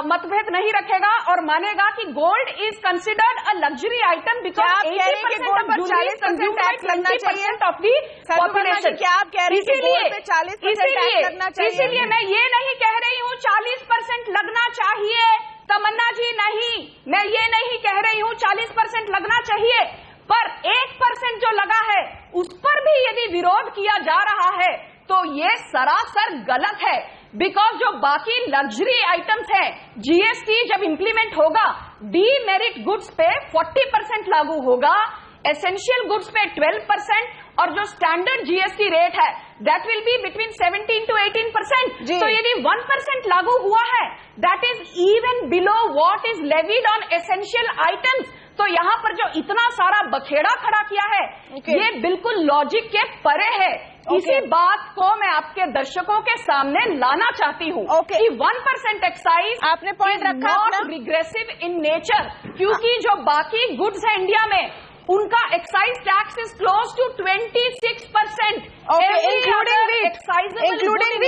मतभेद नहीं रखेगा और मानेगा कि gold is considered a luxury item because 80% of jewellery tax लगना चाहिए ऑफ दी पॉपुलेशन। क्या आप कह रही हैं कि गोल्ड पे 40% टैक्स लगना चाहिए? इसीलिए मैं ये नहीं कह रही हूँ 40% लगना चाहिए, तमन्ना जी नहीं, मैं ये नहीं कह रही हूँ 40% लगना चाहिए, पर 1% जो लगा है उस पर भी यदि विरोध किया जा रहा है तो ये सरासर गलत है। बिकॉज जो बाकी लग्जरी आइटम्स है, GST जब इंप्लीमेंट होगा डीमेरिट गुड्स पे 40% लागू होगा, एसेंशियल गुड्स पे 12%, और जो स्टैंडर्ड GST रेट है that will be between 17 to 18%। तो यदि 1% लागू हुआ है that is even below what is levied on essential items. तो यहां पर जो इतना सारा बखेड़ा खड़ा किया है ये बिल्कुल लॉजिक के परे है। इसी बात को मैं आपके दर्शकों के सामने लाना चाहती हूँ कि 1% एक्साइज आपने पॉइंट रखा नॉट रिग्रेसिव इन नेचर, क्योंकि जो बाकी गुड्स है इंडिया में उनका excise tax is close to 26%, including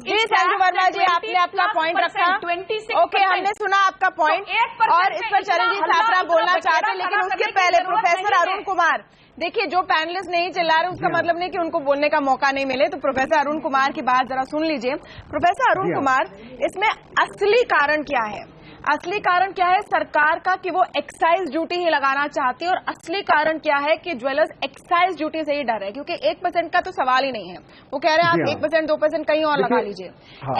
ji Sanju Verma ji, आपने अपना पॉइंट रखा। 26%। ओके, हमने सुना आपका पॉइंट और इस पर चरणजीत छात्रा बोलना चाहते हैं, लेकिन उसके पहले प्रोफेसर अरुण कुमार, देखिए जो पैनलिस्ट नहीं चिल्ला रहे उसका मतलब नहीं कि उनको बोलने का मौका नहीं मिले, तो प्रोफेसर अरुण कुमार की बात जरा सुन लीजिए। प्रोफेसर अरुण कुमार, इसमें असली कारण क्या है? असली कारण क्या है सरकार का कि वो एक्साइज ड्यूटी ही लगाना चाहती है, और असली कारण क्या है कि ज्वेलर्स एक्साइज ड्यूटी से ही डर है? क्योंकि 1% का तो सवाल ही नहीं है, वो कह रहे हैं आप 1% 2% कहीं और लगा लीजिए,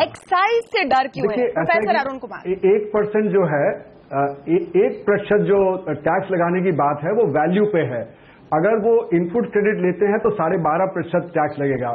एक्साइज से डर क्यों है? प्रोफेसर अरुण कुमार, 1% जो है 1% जो टैक्स लगाने की बात है वो वैल्यू पे है। अगर वो इनपुट क्रेडिट लेते हैं तो 12.5% टैक्स लगेगा।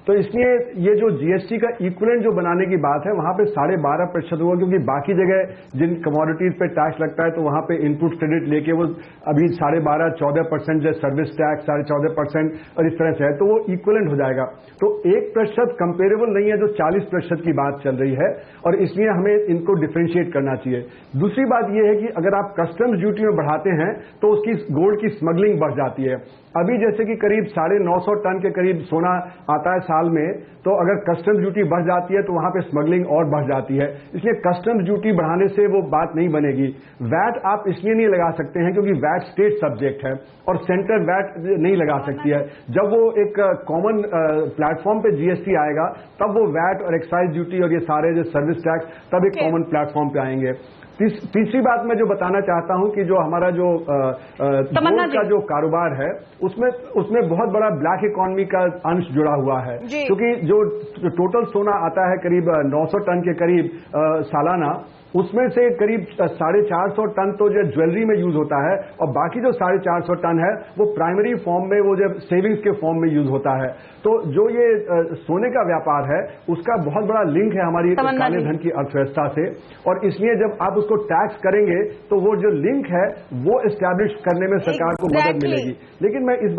तो इसलिए ये जो जीएसटी का इक्विवेलेंट जो बनाने की बात है वहां पे 12.5% होगा, क्योंकि बाकी जगह जिन कमोडिटीज पे टैक्स लगता है तो वहां पे इनपुट क्रेडिट लेके वो अभी 12.5-14% जो सर्विस टैक्स 14.5% और इस तरह से है, तो वो इक्विवेलेंट हो जाएगा। तो 1% कंपेरेबल नहीं है जो 40% की बात चल रही है, और इसलिए हमें इनको डिफरेंशिएट करना चाहिए। दूसरी बात यह है कि अगर आप कस्टम्स ड्यूटी में बढ़ाते हैं तो उसकी गोल्ड की स्मगलिंग बढ़ जाती है। अभी जैसे कि करीब 950 टन के करीब सोना आता है साल में, तो अगर कस्टम्स ड्यूटी बढ़ जाती है तो वहां पे स्मगलिंग और बढ़ जाती है। इसलिए कस्टम्स ड्यूटी बढ़ाने से वो बात नहीं बनेगी। वैट आप इसलिए नहीं लगा सकते हैं क्योंकि वैट स्टेट सब्जेक्ट है और सेंटर वैट नहीं लगा सकती है। जब वो एक कॉमन प्लेटफॉर्म पे जीएसटी आएगा तब वो वैट और एक्साइज ड्यूटी और ये सारे जो सर्विस टैक्स तब एक कॉमन प्लेटफॉर्म पे आएंगे। तीसरी बात मैं जो बताना चाहता हूं कि जो हमारा जो गोल्ड का जो कारोबार है उसमें बहुत बड़ा ब्लैक इकोनॉमी का अंश जुड़ा हुआ है, क्योंकि जो टोटल सोना आता है करीब 900 टन के करीब सालाना, उसमें से करीब 450 टन तो जो ज्वेलरी में यूज होता है और बाकी जो 450 टन है वो प्राइमरी फॉर्म में, वो जब सेविंग्स के फॉर्म में यूज होता है। तो जो ये सोने का व्यापार है उसका बहुत बड़ा लिंक है हमारी काले धन की अर्थव्यवस्था से, और इसलिए जब आप उसको टैक्स करेंगे तो वो जो लिंक है वो एस्टैब्लिश करने में सरकार को मदद मिलेगी। लेकिन मैं इस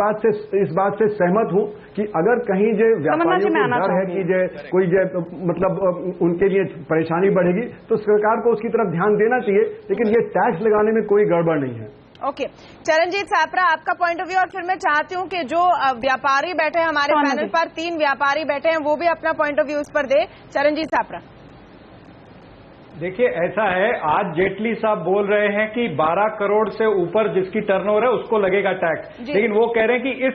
बात से सहमत हूं कि अगर कहीं जो व्यापारियों को डर है कि जो कोई जो मतलब उनके लिए परेशानी बढ़ेगी तो सरकार को उसकी तरफ ध्यान देना चाहिए, लेकिन ये टैक्स लगाने में कोई गड़बड़ नहीं है। ओके, चरणजीत छात्रा आपका पॉइंट ऑफ व्यू, और फिर मैं चाहती हूं कि जो व्यापारी बैठे हैं हमारे पैनल पर, 3 व्यापारी बैठे हैं, वो भी अपना पॉइंट ऑफ व्यू इस पर दे। चरणजीत छात्रा, देखिए ऐसा है, आज जेटली साहब बोल रहे हैं कि 12 करोड़ से ऊपर जिसकी टर्नओवर है उसको लगेगा टैक्स, लेकिन वो कह रहे हैं कि इस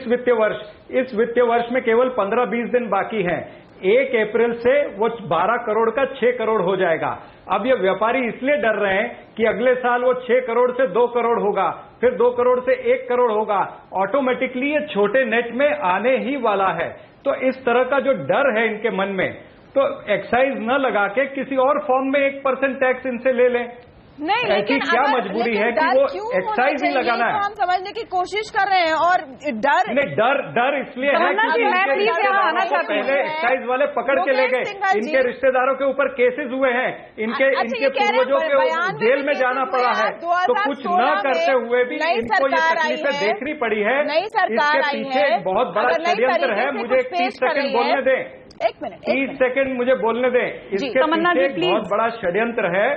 वित्तीय वर्ष में केवल 15-20 दिन बाकी हैं। 1 अप्रैल से वो 12 करोड़ का 6 करोड़ हो जाएगा। अब ये व्यापारी इसलिए डर रहे हैं कि अगले साल वो 6 करोड़ से 2 करोड़ होगा, फिर 2 करोड़ से 1 करोड़ होगा, ऑटोमेटिकली ये छोटे नेट में आने ही वाला है। तो इस तरह का जो डर है इनके मन में, तो एक्साइज न लगा के किसी और फॉर्म में 1% टैक्स इनसे ले लें। नहीं, लेकिन क्या मजबूरी है कि वो एक्साइज ही लगाना है? हम समझने की कोशिश कर रहे हैं, और डर इसलिए है कि पहले एक्साइज वाले पकड़ के ले गए, इनके रिश्तेदारों के ऊपर केसेस हुए हैं, इनके पूर्वजों के जेल में जाना पड़ा है, तो कुछ न करते हुए भी इनको ये तकलीफें देखनी पड़ी है। इसके पीछे एक बहुत बड़ा षड्यंत्र है। मुझे 30 सेकंड बोलने दें, 30 सेकंड मुझे बोलने दें। इसके पीछे एक बहुत बड़ा षड्यंत्र है,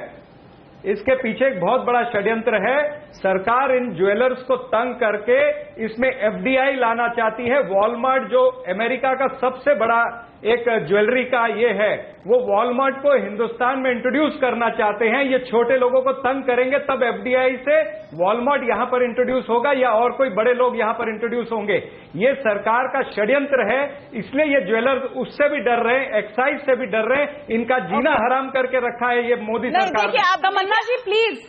इसके पीछे एक बहुत बड़ा षड्यंत्र है। सरकार इन ज्वेलर्स को तंग करके इसमें एफडीआई लाना चाहती है। वॉलमार्ट जो अमेरिका का सबसे बड़ा एक ज्वेलरी का ये है, वो वॉलमार्ट को हिंदुस्तान में इंट्रोड्यूस करना चाहते हैं। ये छोटे लोगों को तंग करेंगे, तब एफडीआई से वॉलमार्ट यहां पर इंट्रोड्यूस होगा या और कोई बड़े लोग यहां पर इंट्रोड्यूस होंगे। ये सरकार का षड्यंत्र है, इसलिए ये ज्वेलर्स उससे भी डर रहे हैं, एक्साइज से भी डर रहे हैं। इनका जीना हराम करके रखा है ये मोदी सरकार। देखिए आप तमन्ना जी प्लीज,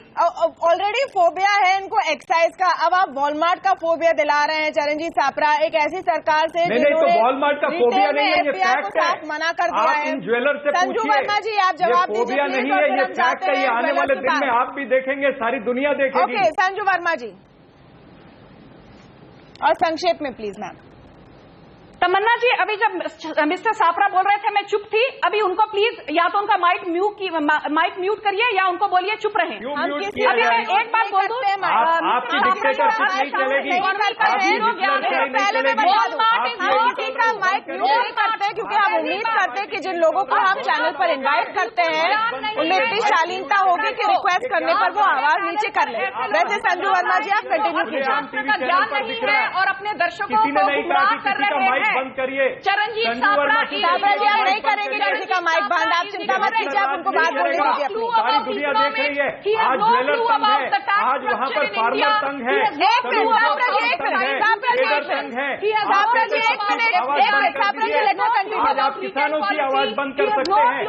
ऑलरेडी फोबिया है इनको एक्साइज का, अब आप वॉलमार्ट का फोबिया दिला रहे हैं। चरणजीत छात्रा, एक ऐसी सरकार से नहीं तो वॉलमार्ट का फोबिया नहीं है, ये फैक्ट है। मना कर दिया है। इन ज्वेलर से संजू वर्मा जी आप जवाब दीजिए। फोबिया नहीं है, ये फैक्ट है। ये आने वाले दिन में आप भी देखेंगे, सारी दुनिया देखेगी। ओके संजू वर्मा जी, और संक्षेप में प्लीज मैम। तमन्ना जी, अभी जब मिस्टर साफरा बोल रहे थे मैं चुप थी, अभी उनको प्लीज या तो उनका माइक म्यूट करिए या उनको बोलिए चुप रहें। अभी मैं एक बात बोल दूं, आपकी डिक्टेटरशिप नहीं चलेगी, माइक म्यूट नहीं करते क्योंकि हम उम्मीद करते हैं कि जिन लोगों को हम चैनल पर इन्वाइट करते हैं उनमें इतनी शालीनता होगी कि रिक्वेस्ट करने पर वो आवाज नीचे कर ले। वैसे संजू वर्मा जी आप कंटिन्यू कीजिए। का ध्यान नहीं है और अपने दर्शकों को गुमराह कर रहे हैं। बंद करिए चरणजीत साफरा जी, आप नहीं करेंगे किसी का माइक बंद, आप चिंता मत कीजिए, आप उनको बात बोलने दीजिए अपनी। सारी दुनिया देख रही है, आज ज्वेलर संघ है, आज वहाँ पर फार्मर संघ है, आज आप किसानों की आवाज बंद कर सकते हैं।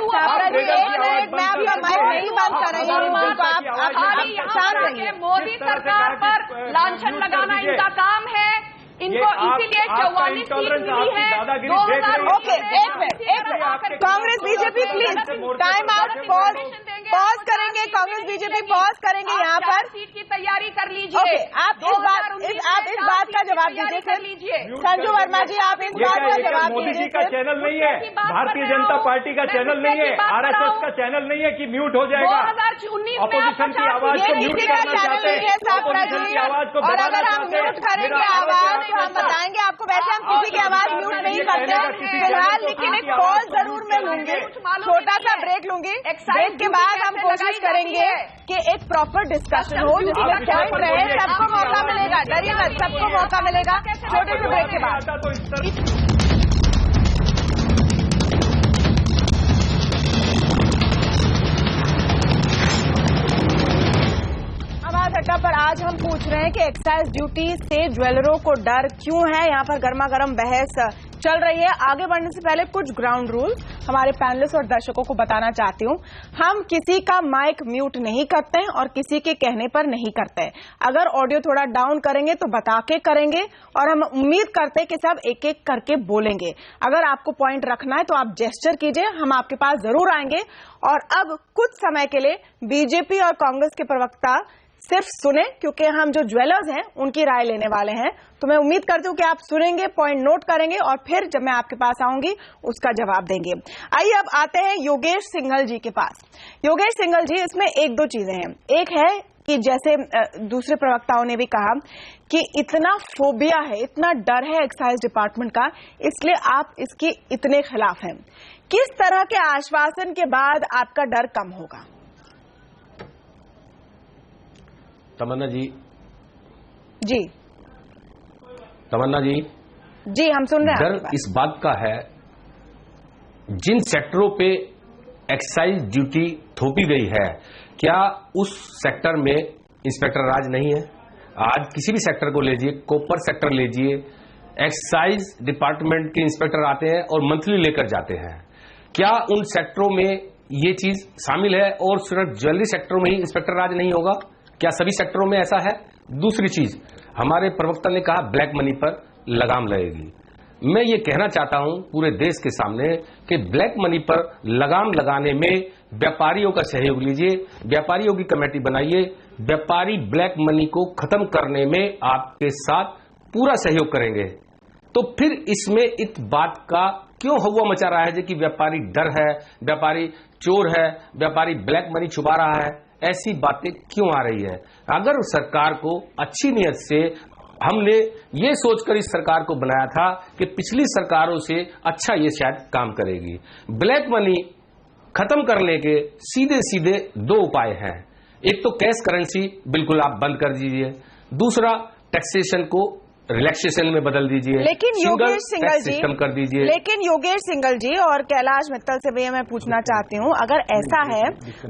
मैं आपका माइक नहीं बंद कर रही हूँ, मोदी सरकार पर लांछन लगाना इनका काम है। इनको इसीलिए 44 सीट मिली है। ओके, एक minute, Congress BJP please time out, pause करेंगे, कांग्रेस बीजेपी पॉज करेंगे यहाँ पर। सीट की तैयारी कर लीजिए। ओके, आप इस बात का जवाब दीजिए सर। संजू वर्मा जी, आप इस बात का जवाब मोदी जी दीजिए। का चैनल नहीं है, भारतीय जनता पार्टी का चैनल नहीं है, RSS का चैनल नहीं है कि म्यूट हो जाएगा। 2019 अपोजिशन की आवाज को म्यूट करना चाहते हैं, अपोजिशन की आवाज को और दबाना अगर हम चाहते हैं। म्यूट करेंगे आवाज तो हम बताएंगे आपको। वैसे हम किसी की आवाज म्यूट नहीं करते फिलहाल, लेकिन एक कॉल जरूर मैं लूंगी, छोटा सा ब्रेक लूंगी। ब्रेक के बाद हम कोशिश करेंगे कि एक प्रॉपर डिस्कशन हो जिसमें पॉइंट रहे, सबको मौका मिलेगा, डरिए मत, सबको मौका मिलेगा छोटे से ब्रेक के बाद। अड्डा पर आज हम पूछ रहे हैं कि एक्साइज ड्यूटी से ज्वेलरों को डर क्यों है। यहाँ पर गर्मा गर्म बहस चल रही है। आगे बढ़ने से पहले कुछ ग्राउंड रूल हमारे पैनलिस्ट और दर्शकों को बताना चाहती हूँ। हम किसी का माइक म्यूट नहीं करते हैं और किसी के कहने पर नहीं करते हैं। अगर ऑडियो थोड़ा डाउन करेंगे तो बता के करेंगे और हम उम्मीद करते हैं कि सब एक एक करके बोलेंगे। अगर आपको पॉइंट रखना है तो आप जेस्चर कीजिए, हम आपके पास जरूर आएंगे। और अब कुछ समय के लिए बीजेपी और कांग्रेस के प्रवक्ता सिर्फ सुने, क्योंकि हम जो ज्वेलर्स हैं उनकी राय लेने वाले हैं। तो मैं उम्मीद करती हूं कि आप सुनेंगे, पॉइंट नोट करेंगे और फिर जब मैं आपके पास आऊंगी उसका जवाब देंगे। आइए अब आते हैं योगेश सिंघल जी के पास। योगेश सिंघल जी, इसमें एक दो चीजें हैं। एक है कि जैसे दूसरे प्रवक्ताओं ने भी कहा कि इतना फोबिया है, इतना डर है एक्साइज डिपार्टमेंट का, इसलिए आप इसके इतने खिलाफ हैं। किस तरह के आश्वासन के बाद आपका डर कम होगा? तमन्ना जी। जी तमन्ना जी, जी हम सुन रहे हैं। डर इस बात का है, जिन सेक्टरों पे एक्साइज ड्यूटी थोपी गई है, क्या उस सेक्टर में इंस्पेक्टर राज नहीं है? आज किसी भी सेक्टर को लीजिए, कॉपर सेक्टर लीजिए, एक्साइज डिपार्टमेंट के इंस्पेक्टर आते हैं और मंथली लेकर जाते हैं। क्या उन सेक्टरों में ये चीज शामिल है और सिर्फ ज्वेलरी सेक्टर में ही इंस्पेक्टर राज नहीं होगा? क्या सभी सेक्टरों में ऐसा है? दूसरी चीज, हमारे प्रवक्ता ने कहा ब्लैक मनी पर लगाम लगेगी। मैं ये कहना चाहता हूं पूरे देश के सामने कि ब्लैक मनी पर लगाम लगाने में व्यापारियों का सहयोग लीजिए, व्यापारियों की कमेटी बनाइए, व्यापारी ब्लैक मनी को खत्म करने में आपके साथ पूरा सहयोग करेंगे। तो फिर इसमें इस बात का क्यों हवा मचा रहा है कि व्यापारी डर है, व्यापारी चोर है, व्यापारी ब्लैक मनी छुपा रहा है? ऐसी बातें क्यों आ रही है? अगर सरकार को अच्छी नीयत से, हमने ये सोचकर इस सरकार को बनाया था कि पिछली सरकारों से अच्छा ये शायद काम करेगी। ब्लैक मनी खत्म करने के सीधे सीधे दो उपाय हैं। एक तो कैश करेंसी बिल्कुल आप बंद कर दीजिए, दूसरा टैक्सेशन को रिलैक्सेशन में बदल दीजिए, लेकिन योगेश सिंघल जी सिस्टम कर दीजिए। लेकिन योगेश सिंघल जी और कैलाश मित्तल से भी मैं पूछना चाहती हूं, अगर ऐसा है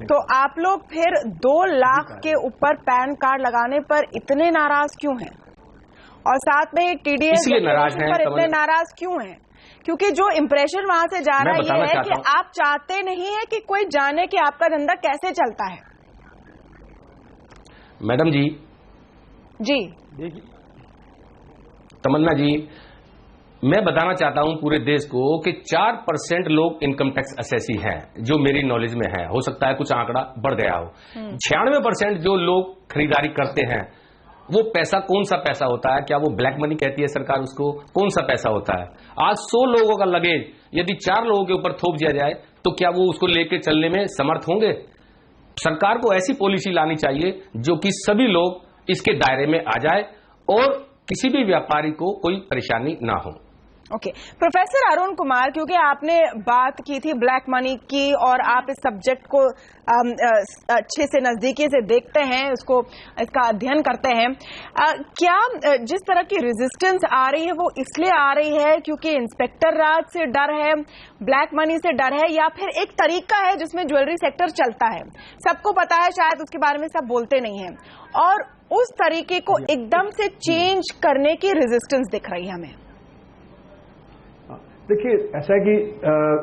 तो आप लोग फिर 2 लाख के ऊपर पैन कार्ड लगाने पर इतने नाराज क्यों हैं? और साथ में TDS पर इतने नाराज क्यों हैं? क्योंकि जो इंप्रेशन वहां से जा रहा है ये है कि आप चाहते नहीं है कि कोई जाने कि आपका धंधा कैसे चलता है। मैडम जी, तमन्ना जी, मैं बताना चाहता हूं पूरे देश को कि 4% लोग इनकम टैक्स असेसी हैं, जो मेरी नॉलेज में है। हो सकता है कुछ आंकड़ा बढ़ गया हो। 96% जो लोग खरीदारी करते हैं वो पैसा कौन सा पैसा होता है? क्या वो ब्लैक मनी कहती है सरकार उसको? कौन सा पैसा होता है? आज 100 लोगों का लगेज यदि 4 लोगों के ऊपर थोप दिया जाए तो क्या वो उसको लेके चलने में समर्थ होंगे? सरकार को ऐसी पॉलिसी लानी चाहिए जो कि सभी लोग इसके दायरे में आ जाए और किसी भी व्यापारी को कोई परेशानी ना हो। ओके, प्रोफेसर अरुण कुमार, क्योंकि आपने बात की थी ब्लैक मनी की और आप इस सब्जेक्ट को अच्छे से नजदीकी से देखते हैं, इसका अध्ययन करते हैं, क्या जिस तरह की रेजिस्टेंस आ रही है वो इसलिए आ रही है क्योंकि इंस्पेक्टर राज से डर है, ब्लैक मनी से डर है, या फिर एक तरीका है जिसमें ज्वेलरी सेक्टर चलता है, सबको पता है, शायद उसके बारे में सब बोलते नहीं है, और उस तरीके को एकदम से चेंज करने की रेजिस्टेंस दिख रही है हमें? देखिए, ऐसा है कि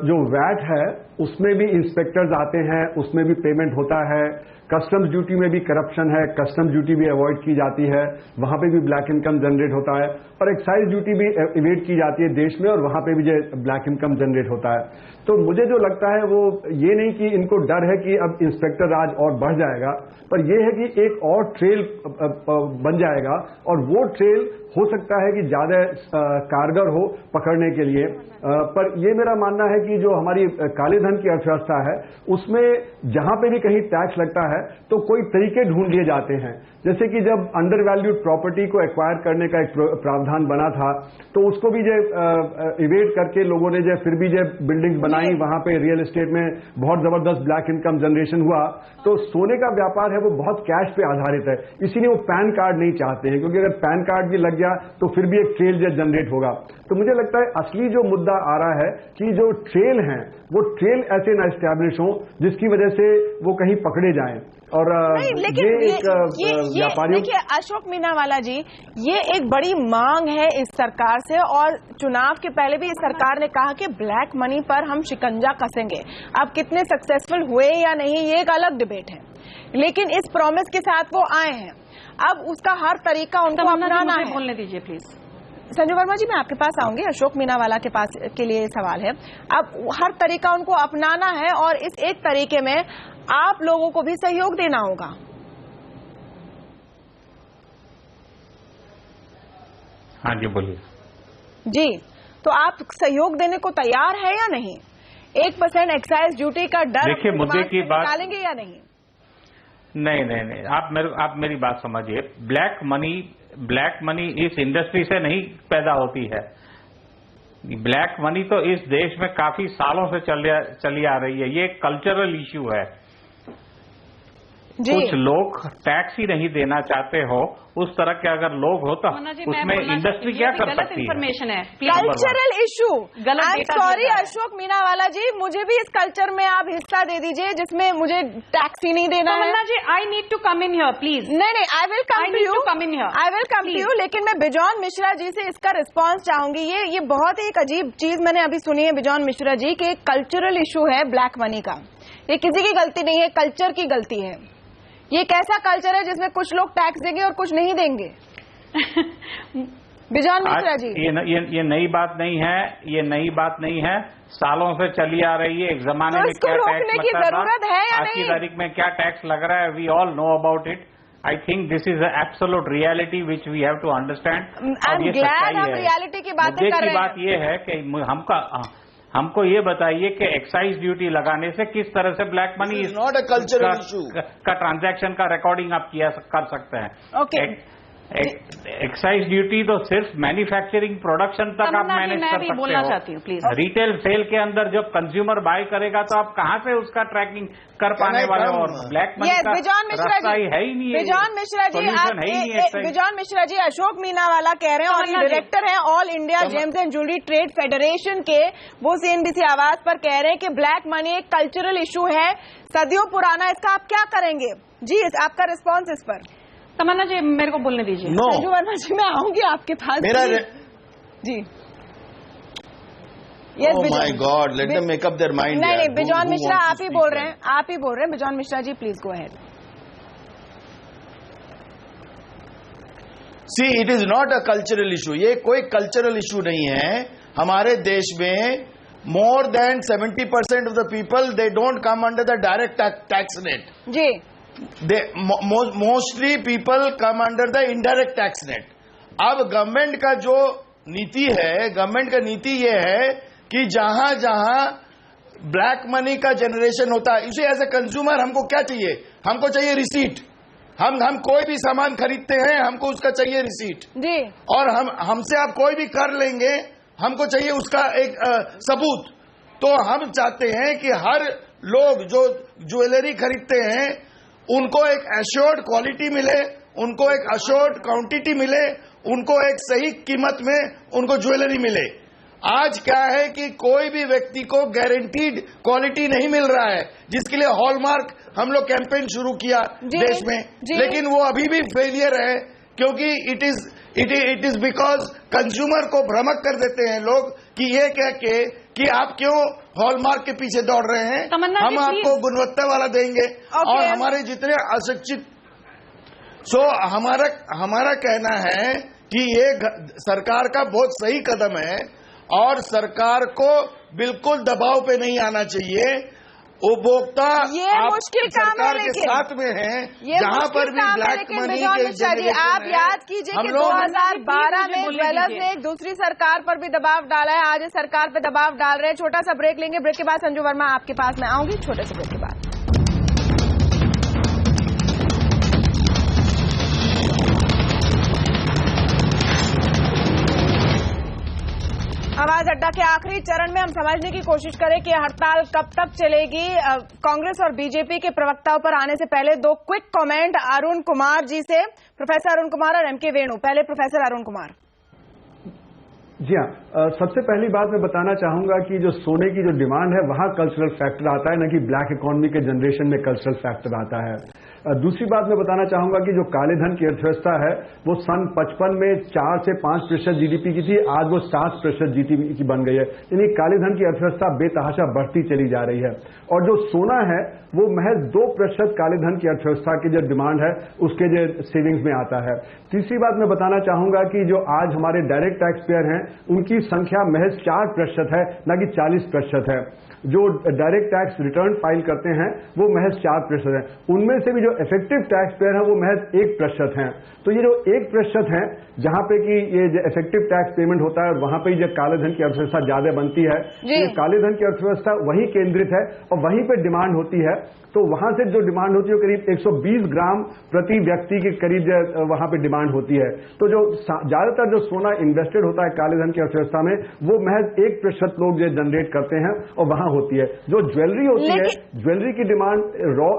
जो वैट है उसमें भी इंस्पेक्टर्स आते हैं, उसमें भी पेमेंट होता है, कस्टम्स ड्यूटी में भी करप्शन है, कस्टम्स ड्यूटी भी अवॉइड की जाती है, वहां पे भी ब्लैक इनकम जनरेट होता है, और एक्साइज ड्यूटी भी इवेड की जाती है देश में, और वहां पे भी जो ब्लैक इनकम जनरेट होता है। तो मुझे जो लगता है वो ये नहीं कि इनको डर है कि अब इंस्पेक्टर राज और बढ़ जाएगा, पर यह है कि एक और ट्रेल बन जाएगा, और वो ट्रेल हो सकता है कि ज्यादा कारगर हो पकड़ने के लिए। पर यह मेरा मानना है कि जो हमारी काले धन की अर्थव्यवस्था है उसमें जहां पे भी कहीं टैक्स लगता है तो कोई तरीके ढूंढ लिए जाते हैं। जैसे कि जब अंडर वैल्यूड प्रॉपर्टी को एक्वायर करने का एक प्रावधान बना था तो उसको भी जो इवेड करके लोगों ने जो फिर भी जो बिल्डिंग्स बनाई, वहां पे रियल एस्टेट में बहुत जबरदस्त ब्लैक इनकम जनरेशन हुआ। तो सोने का व्यापार है वो बहुत कैश पे आधारित है, इसीलिए वो पैन कार्ड नहीं चाहते हैं, क्योंकि अगर पैन कार्ड भी लग गया तो फिर भी एक ट्रेल जनरेट होगा। तो मुझे लगता है असली जो मुद्दा आ रहा है कि जो ट्रेल हैं वो ट्रेल ऐसे ना एस्टैब्लिश हो जिसकी वजह से वो कहीं पकड़े जाएं। और देखिए अशोक मीनावाला जी, ये एक बड़ी मांग है इस सरकार से, और चुनाव के पहले भी इस सरकार ने कहा कि ब्लैक मनी पर हम शिकंजा कसेंगे। अब कितने सक्सेसफुल हुए या नहीं ये एक अलग डिबेट है, लेकिन इस प्रॉमिस के साथ वो आए हैं। अब उसका हर तरीका उनको अपनाना है। बोलने दीजिए प्लीज। संजू वर्मा जी, मैं आपके पास आऊंगी, अशोक मीनावाला के पास के लिए सवाल है। अब हर तरीका उनको अपनाना है और इस एक तरीके में आप लोगों को भी सहयोग देना होगा। हाँ जी, बोलिए जी। तो आप सहयोग देने को तैयार है या नहीं? 1% एक्साइज ड्यूटी का डर देखिए, मुद्दे की बात निकालेंगे या नहीं? नहीं, आप मेरी बात समझिए। ब्लैक मनी इस इंडस्ट्री से नहीं पैदा होती है। ब्लैक मनी तो इस देश में काफी सालों से चली आ रही है। ये एक कल्चरल इश्यू है। कुछ लोग टैक्स ही नहीं देना चाहते हो, उस तरह के अगर लोग हो तो उसमें इंडस्ट्री क्या कर सकती है? इन्फॉर्मेशन है, cultural issue. Sorry Ashok Meenawala ji, मुझे भी इस कल्चर में आप हिस्सा दे दीजिए जिसमें मुझे टैक्स ही नहीं देना है। जी, I need to come in here please. नहीं, I will come to you, लेकिन मैं बिजॉन मिश्रा जी से इसका रिस्पॉन्स चाहूंगी। ये बहुत ही एक अजीब चीज मैंने अभी सुनी है बिजॉन मिश्रा जी कि एक कल्चरल इशू है ब्लैक मनी का। ये किसी की गलती नहीं है, कल्चर की गलती है। ये कैसा कल्चर है जिसमें कुछ लोग टैक्स देंगे और कुछ नहीं देंगे? बिजॉन मिश्रा जी, ये नई बात नहीं है, ये नई बात नहीं है, सालों से चली आ रही है। एक जमाने में क्या रोकने की जरूरत है या आज की तारीख में क्या टैक्स लग रहा है? We all know about it. I think this is absolute reality which we have to understand. और ये सच्चाई है। रियलिटी की बात कर रहे हैं। बात ये है कि हमको ये बताइए कि एक्साइज ड्यूटी लगाने से किस तरह से black money not a cultural issue का ट्रांजैक्शन का रिकॉर्डिंग आप कर सकते हैं। ओके, एक्साइज ड्यूटी तो सिर्फ मैन्युफैक्चरिंग प्रोडक्शन तक आप मैनेज कर सकते हो। बोलना चाहती हूँ प्लीज। रिटेल सेल के अंदर जब कंज्यूमर बाय करेगा तो आप कहाँ से उसका ट्रैकिंग कर पाने वाले हो? और ब्लैक मनी का रास्ता ही है ही नहीं है। बिजॉन मिश्रा जी, अशोक मीनावाला कह रहे हैं और ये डायरेक्टर हैं all India James and jewellery trade federation के, वो CNBC आवाज पर कह रहे हैं कि ब्लैक मनी एक कल्चरल इशू है, सदियों पुराना। इसका आप क्या करेंगे? जी, आपका रिस्पॉन्स इस पर। तमन्ना जी, मेरे को बोलने दीजिए। संजू वर्मा जी, मैं आऊंगी आपके पास। जी, Yes, oh my God, let them make up their mind. नहीं, बिजॉन मिश्रा आप ही बोल रहे हैं, Bijon Mishra ji please go ahead. See, it is not a cultural issue. ये कोई कल्चरल इशू नहीं है। हमारे देश में more than 70% of the people they don't come under the direct tax rate. जी, mostly people come under the indirect tax net. अब government का जो नीति है, गवर्नमेंट का नीति ये है कि जहां जहां ब्लैक मनी का जनरेशन होता है, इसे एज ए कंज्यूमर हमको क्या चाहिए? हमको चाहिए रिसीट। हम कोई भी सामान खरीदते हैं, हमको उसका चाहिए रिसीट जी। और हमसे आप कोई भी कर लेंगे, हमको चाहिए उसका एक सबूत। तो हम चाहते हैं कि हर लोग जो ज्वेलरी खरीदते हैं उनको एक एश्योर्ड क्वालिटी मिले, उनको एक एश्योर्ड क्वांटिटी मिले, उनको एक सही कीमत में उनको ज्वेलरी मिले। आज क्या है कि कोई भी व्यक्ति को गारंटीड क्वालिटी नहीं मिल रहा है, जिसके लिए हॉलमार्क हम लोग कैंपेन शुरू किया देश में, लेकिन वो अभी भी फेलियर है, क्योंकि इट इज बिकॉज कंज्यूमर को भ्रमक कर देते हैं लोग कि ये कह के कि आप क्यों हॉलमार्क के पीछे दौड़ रहे हैं, हम आपको गुणवत्ता वाला देंगे। और हमारे जितने अशिक्षित, हमारा कहना है कि ये सरकार का बहुत सही कदम है और सरकार को बिल्कुल दबाव पे नहीं आना चाहिए। उपभोक्ता मुश्किल सरकार के साथ में है, जहां पर भी ब्लैक मनी के आप याद कीजिए कि 2012 में ज्वेलर्स ने एक दूसरी सरकार पर भी दबाव डाला है, आज सरकार पे दबाव डाल रहे हैं। छोटा सा ब्रेक लेंगे, ब्रेक के बाद संजू वर्मा आपके पास मैं आऊंगी, छोटे से ब्रेक के बाद। आवाज अड्डा के आखिरी चरण में हम समझने की कोशिश करें कि हड़ताल कब तक चलेगी। कांग्रेस और बीजेपी के प्रवक्ताओं पर आने से पहले दो क्विक कमेंट अरुण कुमार जी से, प्रोफेसर अरुण कुमार और एमके वेणु। पहले प्रोफेसर अरुण कुमार। जी हाँ, सबसे पहली बात मैं बताना चाहूंगा कि जो सोने की जो डिमांड है वहां कल्चरल फैक्टर आता है, न कि ब्लैक इकोनॉमी के जनरेशन में कल्चरल फैक्टर आता है। दूसरी बात मैं बताना चाहूंगा कि जो काले धन की अर्थव्यवस्था है वो सन 55 में 4 से 5% जीडीपी की थी, आज वो 7% जीडीपी की बन गई है। यानी काले धन की अर्थव्यवस्था बेतहाशा बढ़ती चली जा रही है। और जो सोना है वो महज 2% काले धन की अर्थव्यवस्था की जो डिमांड है उसके जो सेविंग्स में आता है। तीसरी बात मैं बताना चाहूंगा कि जो आज हमारे डायरेक्ट टैक्स पेयर हैं उनकी संख्या महज 4% है, न कि 40% है। जो डायरेक्ट टैक्स रिटर्न फाइल करते हैं वो महज 4% है। उनमें से भी जो इफेक्टिव टैक्स पेयर है वो महज 1% है। तो ये जो 1% है जहां पे कि ये जो इफेक्टिव टैक्स पेमेंट होता है और वहां पे जो काले धन की अर्थव्यवस्था ज्यादा बनती है, ये काले धन की अर्थव्यवस्था वहीं केंद्रित है और वहीं पे डिमांड होती है। तो वहां से जो डिमांड होती है करीब 120 ग्राम प्रति व्यक्ति के करीब वहां पे डिमांड होती है। तो जो ज्यादातर जो सोना इन्वेस्टेड होता है काले धन की अर्थव्यवस्था में वो महज 1% लोग जो जनरेट करते हैं और वहां होती है। जो ज्वेलरी होती है, ज्वेलरी की डिमांड रॉ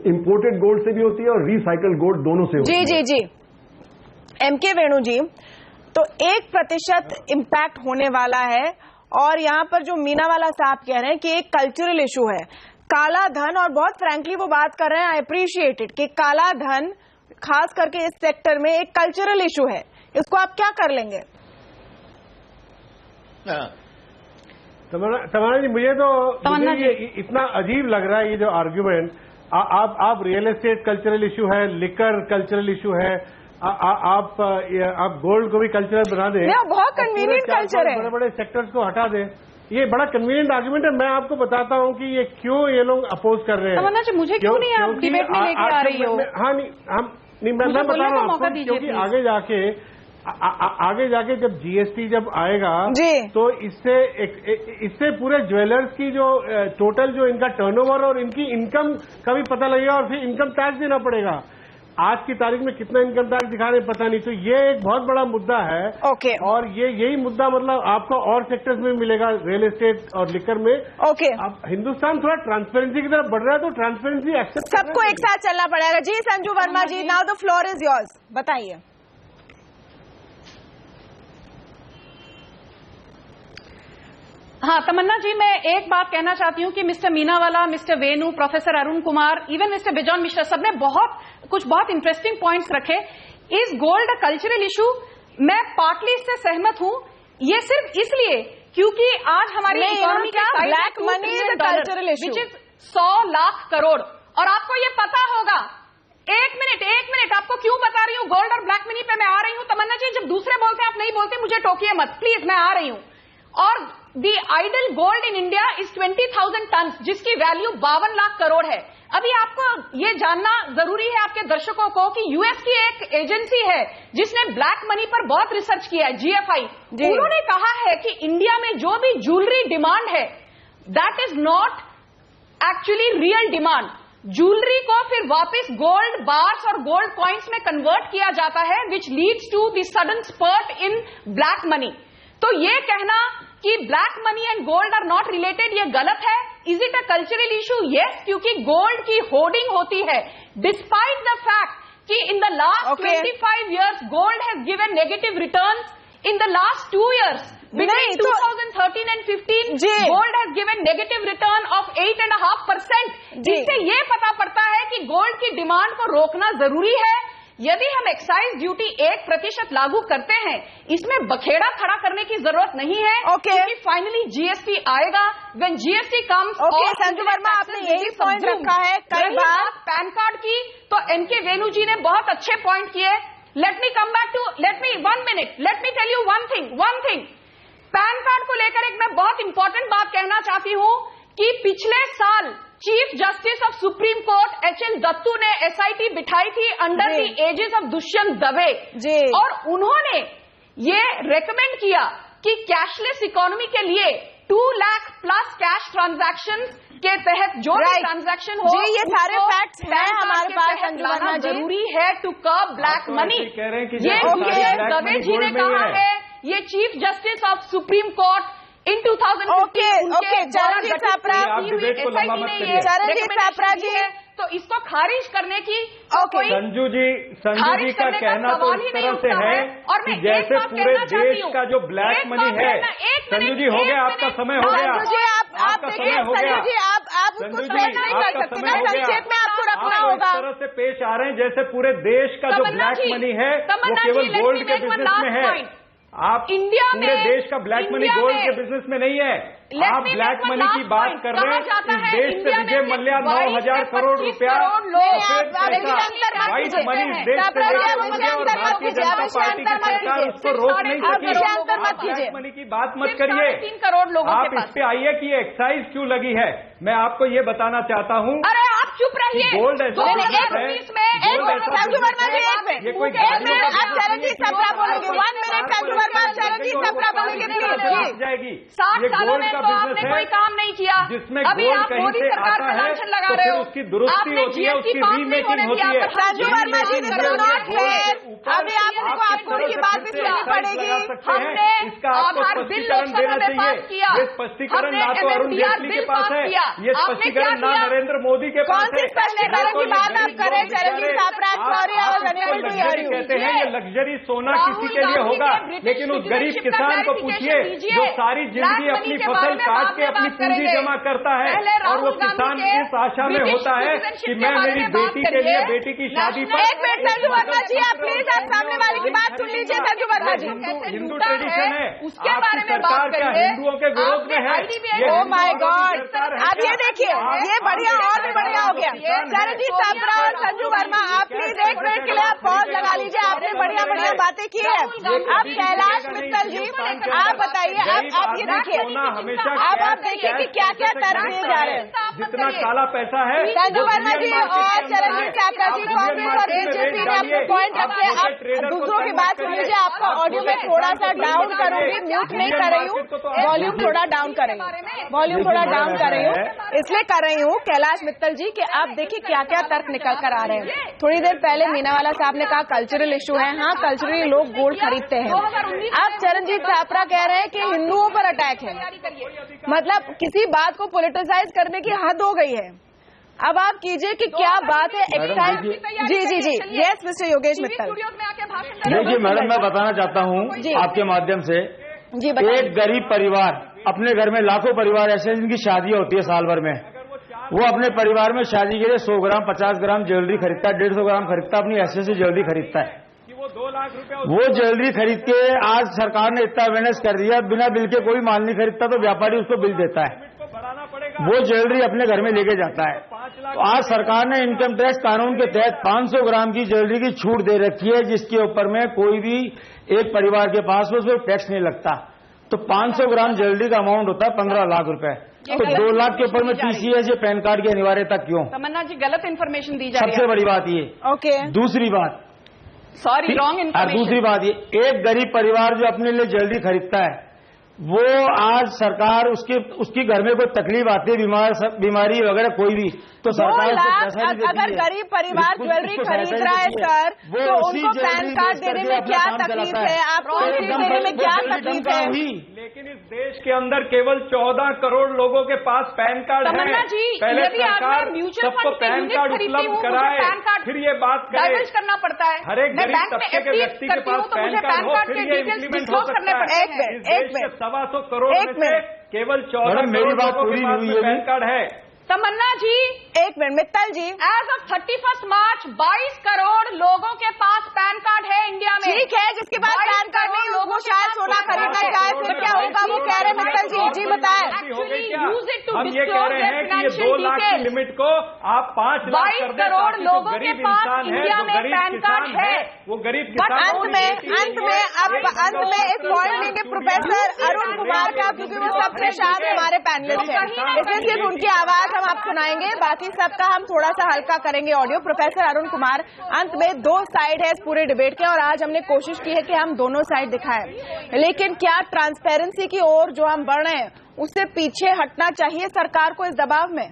इंपोर्टेड गोल्ड से भी होती है और रिसाइकल्ड गोल्ड दोनों से होती है। जी एमके वेणु जी, तो 1% इम्पैक्ट होने वाला है और यहाँ पर जो मीनावाला साहब कह रहे हैं कि एक कल्चरल इशू है काला धन, और बहुत फ्रैंकली वो बात कर रहे हैं, आई अप्रिशिएट इट, कि काला धन खास करके इस सेक्टर में एक कल्चरल इशू है, इसको आप क्या कर लेंगे? तमन्ना जी, मुझे ये इतना अजीब लग रहा है ये जो आर्ग्यूमेंट। आप रियल एस्टेट कल्चरल इशू है, लिकर कल्चरल इशू है, आप गोल्ड को भी कल्चरल बना दें, बहुत कन्वीनियंट कल्चर है, बड़े बड़े सेक्टर्स को हटा दें। ये बड़ा कन्वीनियंट आर्गुमेंट है। मैं आपको बताता हूं कि ये क्यों ये लोग अपोज कर रहे हैं। तमन्ना जी, मुझे क्यों नहीं आप डिबेट में लेके आ रही हो? हाँ, मैं बता रहा हूँ आपको, क्योंकि आगे जाके जब जीएसटी जब आएगा तो इससे पूरे ज्वेलर्स की जो टोटल जो इनका टर्नओवर और इनकी इनकम का भी पता लगेगा और फिर इनकम टैक्स देना पड़ेगा। आज की तारीख में कितना इनकम टैक्स दिखा रहे पता नहीं। तो ये एक बहुत बड़ा मुद्दा है। और यही मुद्दा मतलब आपको और सेक्टर्स में मिलेगा, रियल एस्टेट और लिकर में। अब हिंदुस्तान थोड़ा ट्रांसपेरेंसी की तरफ बढ़ रहा है तो ट्रांसपेरेंसी एक्सेप्ट सबको एक साथ चलना पड़ेगा। Ji Sanju Verma ji, now the floor is yours, बताइए। हाँ तमन्ना जी, मैं एक बात कहना चाहती हूँ कि mister Meenawala, mister Venu, professor Arun Kumar, even mister Bijon Mishra, सबने बहुत इंटरेस्टिंग पॉइंट्स रखे। इस गोल्ड कल्चरल इशू मैं पार्टली इससे सहमत हूँ। ये सिर्फ इसलिए क्योंकि आज हमारी इकोनॉमी का black money is a cultural issue, which is 100 lakh crore. और आपको ये पता होगा, एक मिनट आपको क्यों बता रही हूँ गोल्ड और ब्लैक मनी पे मैं आ रही हूँ। तमन्ना जी, जब दूसरे बोलते हैं आप नहीं बोलते, मुझे टोकिए मत प्लीज, मैं आ रही हूँ। और the idle gold in India is 20,000 ton, जिसकी वैल्यू 52 लाख करोड़ है। अभी आपको ये जानना जरूरी है आपके दर्शकों को कि यूएस की एक एजेंसी है जिसने ब्लैक मनी पर बहुत रिसर्च किया है, जीएफआई। उन्होंने कहा है कि इंडिया में जो भी ज्वेलरी डिमांड है that is not actually real demand. Jewellery को फिर वापस गोल्ड बार्स और गोल्ड कॉइन्स में कन्वर्ट किया जाता है, which leads to the sudden spurt in black money. तो ये कहना कि black money and gold are not related, ये गलत है। Is it a cultural issue? Yes, क्योंकि गोल्ड की होर्डिंग होती है। डिस्पाइट द फैक्ट कि in the last 25 years gold has given negative returns, in the last 2 years between 2013 and 15 gold has given negative return of 8.5%, जिससे ये पता पड़ता है कि गोल्ड की डिमांड को रोकना जरूरी है। यदि हम एक्साइज ड्यूटी 1% लागू करते हैं, इसमें बखेड़ा खड़ा करने की जरूरत नहीं है, क्योंकि फाइनली जीएसटी आएगा। When GST comes. Sanju Verma, आपने यही पॉइंट रखा है कई बार। पैन कार्ड की तो एनके वेणु जी ने बहुत अच्छे पॉइंट किए। Let me come back to, let me tell you one thing. Pan card को लेकर एक मैं बहुत इंपॉर्टेंट बात कहना चाहती हूं कि पिछले साल chief justice of supreme court HL Dattu ने एसआईटी बिठाई थी under the aegis of Dushyant Dave, और उन्होंने ये रेकमेंड किया कि कैशलेस इकोनॉमी के लिए 2 लाख प्लस कैश ट्रांजैक्शन के तहत जो भी ट्रांजैक्शन हो, ये सारे फैक्ट्स हैं हमारे पास संजू वर्मा जी, जरूरी है टू कर्ब ब्लैक मनी। ये दवे जी ने कहा है, ये chief justice of supreme Court in 2015 Charanjit Chhapra ji है, तो इसको खारिज करने की संजू जी का कहना तो इस तरह से है कि जैसे पूरे देश का जो ब्लैक मनी है। संजू जी हो गया, आपका समय हो गया। आप देखिए संजू जी, आप उसको स्ट्रेट नहीं कर सकते ना, संक्षेप में आपको रखना होगा। इस तरह से पेश आ रहे हैं जैसे पूरे देश का जो ब्लैक मनी है वो केवल गोल्ड के बिजनेस में है। आप इंडिया पूरे देश का ब्लैक मनी गोल्ड के बिजनेस में नहीं है। आप ब्लैक मनी की बात कर रहे हैं। इस देश से विजय मल्ल्या 9,000 करोड़ रुपया व्हाइट मनी देश से लेकर मुझे और भारतीय जनता पार्टी की सरकार उसको रोक नहीं सकी। आप ब्लैक मनी की बात मत करिए। 3 करोड़ लोगों आप इस पे आइए कि एक्साइज क्यों लगी है। मैं आपको ये बताना चाहता हूँ। अरे आप चुप रहिए। गोल्ड संजू वर्मा जी, एक मिनट आप चरणजीत छापरा बोलेंगे। 1 मिनट संजू वर्मा, चरणजीत छापरा बोलेंगे जाएगी। 60 सालों में तो आपने कोई काम नहीं किया, जिसमें अभी आप मोदी सरकार पे लांछन लगा रहे हो। उसकी दुरुस्ती होती है, उसकी रीमेकिंग होती है। संजू वर्मा जी, अभी आपको उनकी बात भी सुननी पड़ेगी। हमने आधार बिल लोकसभा में पास किया। ये स्पष्टीकरण ना तो अरुण जेटली के पास है, ये स्पष्टीकरण ना नरेंद्र मोदी के पास है। स्पष्टीकरण की बात आप करें चरणजीत छापरा? कहते हैं ये लग्जरी सोना किसी के लिए होगा, लेकिन उस गरीब किसान को पूछिए जो सारी जिंदगी अपनी फसल काट के अपनी पूंजी जमा करता है, और वो किसान इस आशा में होता है कि मैं मेरी बेटी के लिए, बेटी की शादी पर। एक मिनट संजू वर्मा जी, आप प्लीज आप सामने वाले की बात सुन लीजिए। संजू वर्मा जी, हिंदू ट्रेडिशन है, उसके बारे में बात सरकार क्या हिंदुओं के विरोध में है? ओ माय गॉड, अब ये देखिए, ये बढ़िया और भी बढ़िया हो गया। चरणजीत छापरा और संजू वर्मा, आप प्लीज 1 मिनट के लिए आप पॉज लगा लीजिए। आपने बढ़िया बढ़िया बातें की है। अब कैलाश मित्तल जी, आप बताइए, आप ये देखिए, अब आप देखिए कि क्या क्या तर्क दिए जा रहे हैं। जितना काला पैसा है। संजू वर्मा जी और चरणजीत छापरा जी, कांग्रेस और बीजेपी ने अपने पॉइंट रखे। अब दूसरों की बात सुन लीजिए। आपका ऑडियो में थोड़ा सा डाउन करूंगी, म्यूट नहीं कर रही हूँ, वॉल्यूम थोड़ा डाउन कर रही हूँ, वॉल्यूम थोड़ा डाउन कर रही हूँ। इसलिए कर रही हूँ कैलाश मित्तल जी कि आप देखिए क्या क्या तर्क निकल कर आ रहे हैं। थोड़ी देर पहले मीनावाला साहब ने कहा कल्चरल इशू है। हाँ, कल्चरली लोग गोल्ड खरीदते हैं। अब चरणजीत छापरा कह रहे हैं कि हिंदुओं पर अटैक है। मतलब किसी बात को पॉलिटिसाइज करने की हद हो गई है। अब आप कीजिए कि क्या बात है। जी, यस मिस्टर योगेश मित्तल। देखिए मैडम, मैं बताना चाहता हूँ आपके माध्यम से, एक गरीब परिवार अपने घर में, लाखों परिवार ऐसे जिनकी शादियां होती है साल भर में, वो अपने परिवार में शादी के लिए 100 ग्राम 50 ग्राम ज्वेलरी खरीदता है, 150 ग्राम खरीदता है, अपनी ऐसे से ज्वेलरी खरीदता है। वो ज्वेलरी खरीद के आज सरकार ने इतना अवेयरनेस कर दिया, बिना बिल के कोई माल नहीं खरीदता, तो व्यापारी उसको बिल देता है, वो ज्वेलरी अपने घर में लेके जाता है। तो आज सरकार ने इनकम टैक्स कानून के तहत 500 ग्राम की ज्वेलरी की छूट दे रखी है, जिसके ऊपर में कोई भी एक परिवार के पास में उसमें टैक्स नहीं लगता। तो 500 ग्राम ज्वेलरी का अमाउंट होता है 15 लाख रुपए। तो 2 लाख के ऊपर में TCS या पैन कार्ड की अनिवार्यता क्यों? तमन्ना जी गलत इन्फॉर्मेशन दी जा रही है। सबसे बड़ी बात ये। ओके, दूसरी बात, सॉरी रॉन्ग इन्फॉर्मेशन। दूसरी बात ये, एक गरीब परिवार जो अपने लिए ज्वेलरी खरीदता है, वो आज सरकार उसकी घर में कोई तकलीफ आती है, बीमारी वगैरह कोई भी, तो सरकार अगर गरीब परिवार ज्वेलरी खरीद रहा है सर, तो उनको पैन कार्ड देने में क्या तकलीफ है? आपको देने में क्या तकलीफ है? लेकिन इस देश के अंदर केवल 14 करोड़ लोगों के पास पैन कार्ड है। पहले सरकार सबको पैन कार्ड उपलब्ध कराए, फिर ये बात करे। करना पड़ता है, हर एक गरीब तबके के व्यक्ति के पास पैन कार्ड हो, फिर ये इम्प्लीमेंट हो सकता है। इस देश के 125 करोड़ में से केवल 14 करोड़ लोगों के पास में पैन कार्ड है। तमन्ना जी, एक मिनट, Mittal ji, as of 31 March 22 crore लोगों के पास पैन कार्ड है इंडिया में। ठीक है, जिसके पास पैन कार्ड नहीं वो शायद सोना खरीदना चाहे, फिर क्या होगा वो कह रहे हैं मित्तल जी, जी बताएं। हम ये कह रहे हैं कि ये 2 लाख की लिमिट को आप 5 लाख कर दें, करोड़ लोगों के गरीब पास इंसान है, इंडिया जो में गरीब पैन कार्ड किसान है, वो गरीब किसान। अंत में एक पॉइंट लेंगे प्रोफेसर अरुण कुमार का, क्योंकि वो सबसे शांत हमारे पैनलिस्ट हैं, इसलिए सिर्फ उनकी आवाज हम आप सुनाएंगे, बाकी सबका हम थोड़ा सा हल्का करेंगे ऑडियो। प्रोफेसर अरुण कुमार, अंत में 2 साइड है इस पूरे डिबेट के, और आज हमने कोशिश की है कि हम दोनों साइड दिखाएं, लेकिन क्या ट्रांसपेरेंसी की ओर जो हम बढ़ रहे हैं उससे पीछे हटना चाहिए सरकार को इस दबाव में?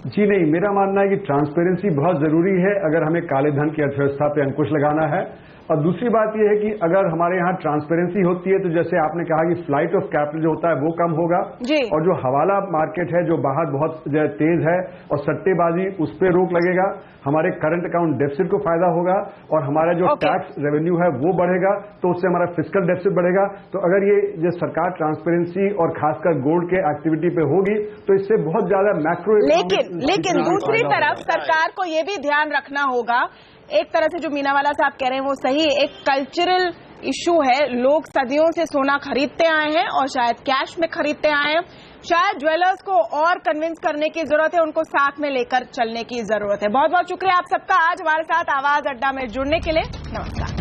जी नहीं, मेरा मानना है कि ट्रांसपेरेंसी बहुत जरूरी है अगर हमें काले धन की अर्थव्यवस्था पे अंकुश लगाना है। और दूसरी बात यह है कि अगर हमारे यहाँ ट्रांसपेरेंसी होती है तो जैसे आपने कहा कि फ्लाइट ऑफ कैपिटल जो होता है वो कम होगा, और जो हवाला मार्केट है जो बाहर बहुत तेज है और सट्टेबाजी, उस पर रोक लगेगा, हमारे करंट अकाउंट डेफिसिट को फायदा होगा, और हमारा जो टैक्स रेवेन्यू है वो बढ़ेगा, तो उससे हमारा फिस्कल डेफिसिट बढ़ेगा। तो अगर ये सरकार ट्रांसपेरेंसी और खासकर गोल्ड के एक्टिविटी पे होगी तो इससे बहुत ज्यादा मैक्रो। लेकिन दूसरी तरफ सरकार को ये भी ध्यान रखना होगा, एक तरह से जो मीनावाला साहब कह रहे हैं वो सही, एक कल्चरल इशू है, लोग सदियों से सोना खरीदते आए हैं और शायद कैश में खरीदते आए हैं, शायद ज्वेलर्स को और कन्विंस करने की जरूरत है, उनको साथ में लेकर चलने की जरूरत है। बहुत बहुत शुक्रिया आप सबका आज हमारे साथ आवाज अड्डा में जुड़ने के लिए। नमस्कार।